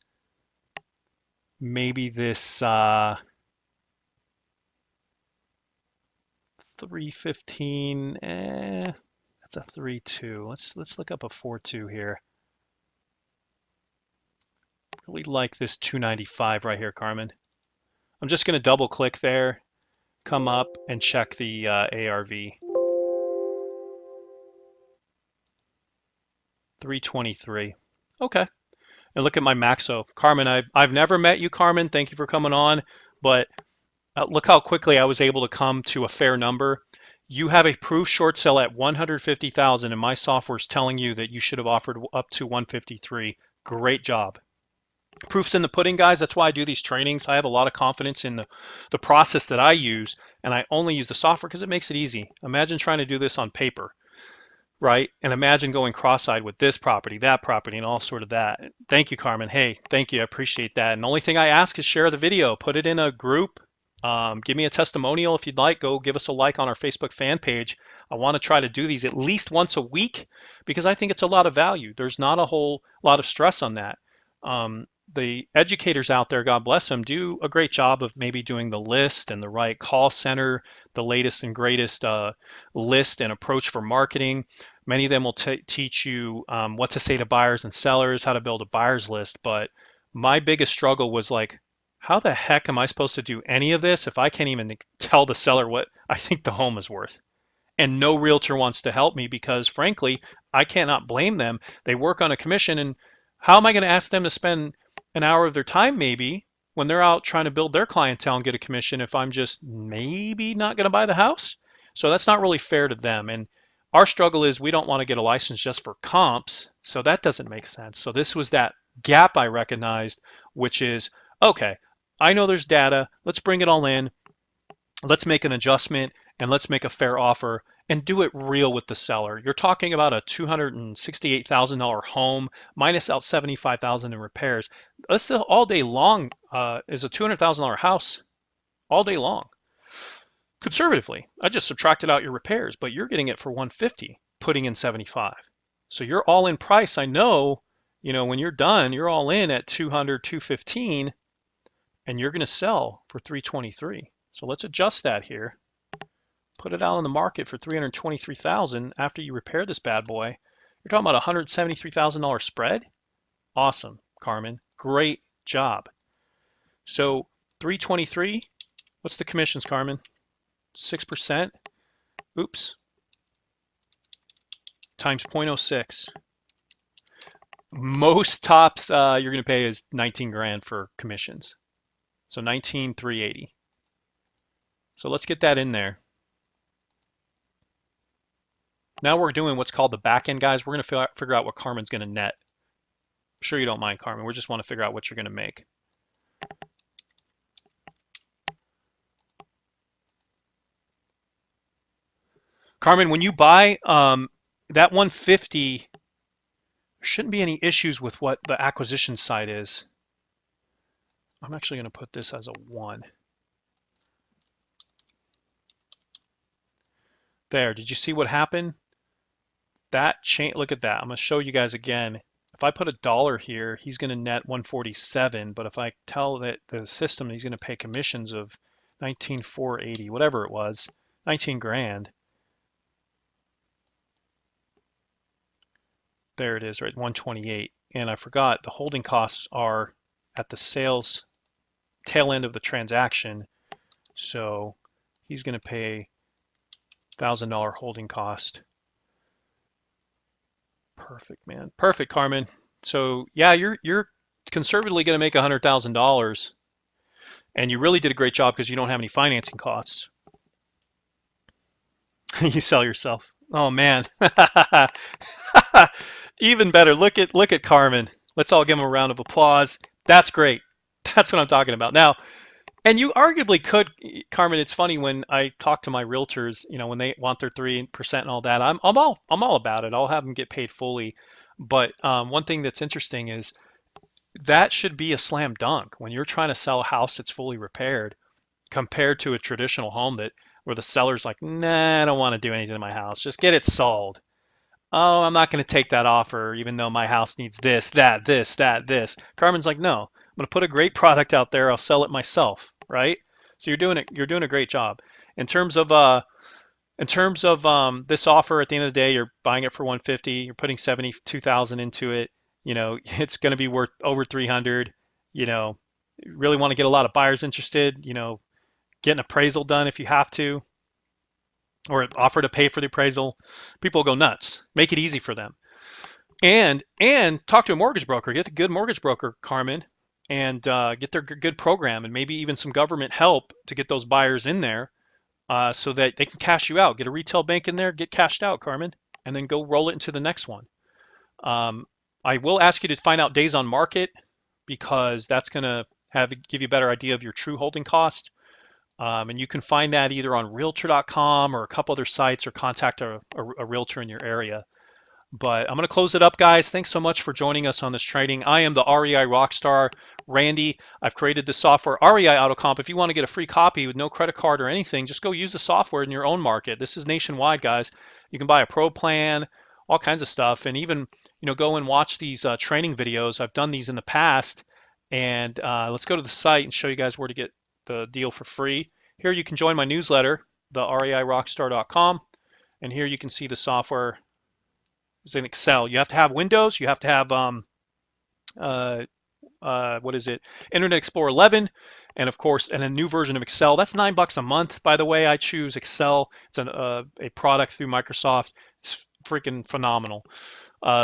maybe this 315. That's a 3.2. Let's look up a 4.2 here. Really like this 295 right here, Carmen. I'm just going to double click there, come up and check the ARV. 323. Okay. And look at my Maxo. Carmen, I've never met you, Carmen. Thank you for coming on. But look how quickly I was able to come to a fair number. You have a proof short sale at 150,000 and my software is telling you that you should have offered up to 153. Great job. Proof's in the pudding, guys. That's why I do these trainings. I have a lot of confidence in the process that I use, and I only use the software because it makes it easy. Imagine trying to do this on paper. right? And imagine going cross-eyed with this property, that property, and all sort of that. Thank you, Carmen. Hey, thank you. I appreciate that. And the only thing I ask is share the video, put it in a group. Give me a testimonial if you'd like. Go give us a like on our Facebook fan page. I want to try to do these at least once a week because I think it's a lot of value. There's not a whole lot of stress on that. The educators out there, God bless them, do a great job of maybe doing the list and the right call center, the latest and greatest list and approach for marketing. Many of them will teach you what to say to buyers and sellers, how to build a buyer's list. But my biggest struggle was like, how the heck am I supposed to do any of this if I can't even tell the seller what I think the home is worth? And no realtor wants to help me because, frankly, I cannot blame them. They work on a commission, and how am I going to ask them to spend an hour of their time maybe when they're out trying to build their clientele and get a commission if I'm just maybe not going to buy the house? So that's not really fair to them. And our struggle is we don't want to get a license just for comps, so that doesn't make sense. So this was that gap I recognized, which is, okay, I know there's data. Let's bring it all in. Let's make an adjustment and let's make a fair offer and do it real with the seller. You're talking about a $268,000 home minus out $75,000 in repairs. That's still all day long is a $200,000 house all day long. Conservatively, I just subtracted out your repairs, but you're getting it for 150, putting in 75. So your all-in price, I know, when you're done, you're all in at 200, 215, and you're going to sell for 323. So let's adjust that here. Put it out on the market for 323,000 after you repair this bad boy. You're talking about a $173,000 spread. Awesome, Carmen. Great job. So 323. What's the commissions, Carmen? 6%. Oops. Times 0.06. Most tops you're going to pay is 19 grand for commissions. So 19,380. So let's get that in there. Now we're doing what's called the back end, guys. We're going to figure out what Carmen's going to net. I'm sure you don't mind, Carmen. We just want to figure out what you're going to make. Carmen, when you buy that 150, there shouldn't be any issues with what the acquisition side is. I'm actually going to put this as a 1. There, did you see what happened? That change, look at that. I'm going to show you guys again. If I put $1 here, he's going to net 147. But if I tell that the system he's going to pay commissions of 19,480, whatever it was, 19 grand. There it is, right, 128. And I forgot the holding costs are at the sales tail end of the transaction. So he's going to pay $1,000 holding cost. Perfect, man. Perfect, Carmen. So yeah, you're conservatively going to make $100,000, and you really did a great job because you don't have any financing costs. You sell yourself. Oh man. Even better. Look at Carmen. Let's all give him a round of applause. That's great. That's what I'm talking about. Now, and you arguably could, Carmen. It's funny when I talk to my realtors, when they want their 3% and all that, I'm all about it. I'll have them get paid fully. But one thing that's interesting is that should be a slam dunk when you're trying to sell a house that's fully repaired, compared to a traditional home where the seller's like, nah, I don't want to do anything to my house. Just get it sold. Oh, I'm not going to take that offer, even though my house needs this, that, this, that, this. Carmen's like, no, I'm going to put a great product out there. I'll sell it myself, right? So you're doing it. You're doing a great job. In terms of this offer, at the end of the day, you're buying it for 150. You're putting 72,000 into it. It's going to be worth over 300. You really want to get a lot of buyers interested. Get an appraisal done if you have to, or offer to pay for the appraisal. People go nuts. Make it easy for them. And talk to a mortgage broker. Get a good mortgage broker, Carmen, and get their good program, and maybe even some government help to get those buyers in there so that they can cash you out. Get a retail bank in there, get cashed out, Carmen, and then go roll it into the next one. I will ask you to find out days on market because that's going to give you a better idea of your true holding cost. And you can find that either on realtor.com or a couple other sites, or contact a realtor in your area. But I'm going to close it up, guys. Thanks so much for joining us on this training. I am the REI Rockstar, Randy. I've created the software REI AutoComp. If you want to get a free copy with no credit card or anything, just go use the software in your own market. This is nationwide, guys. You can buy a pro plan, all kinds of stuff, and even go and watch these training videos. I've done these in the past, and let's go to the site and show you guys where to get the deal for free. Here you can join my newsletter, the reirockstar.com, and here you can see the software is in Excel. You have to have Windows. You have to have uh, what is it? Internet Explorer 11, and of course, and a new version of Excel. That's $9 a month, by the way. I choose Excel. It's a product through Microsoft. It's freaking phenomenal.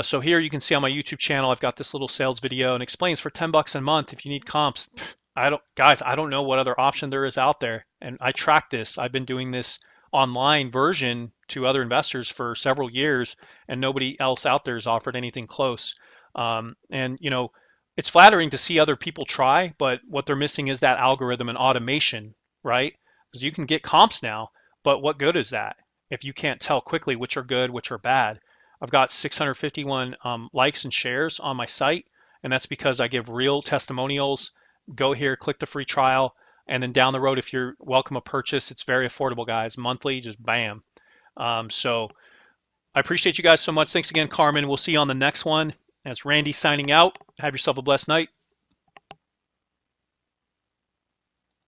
So here you can see on my YouTube channel, I've got this little sales video and explains for $10 a month if you need comps. I don't know what other option there is out there. And I track this. I've been doing this online version to other investors for several years, and nobody else out there has offered anything close. And it's flattering to see other people try, but what they're missing is that algorithm and automation, right? Because you can get comps now, but what good is that if you can't tell quickly which are good, which are bad? I've got 651 likes and shares on my site, and that's because I give real testimonials. Go here, click the free trial, and then down the road, if you're welcome a purchase, it's very affordable, guys. Monthly, just bam. So I appreciate you guys so much. Thanks again, Carmen. We'll see you on the next one. That's Randy signing out. Have yourself a blessed night.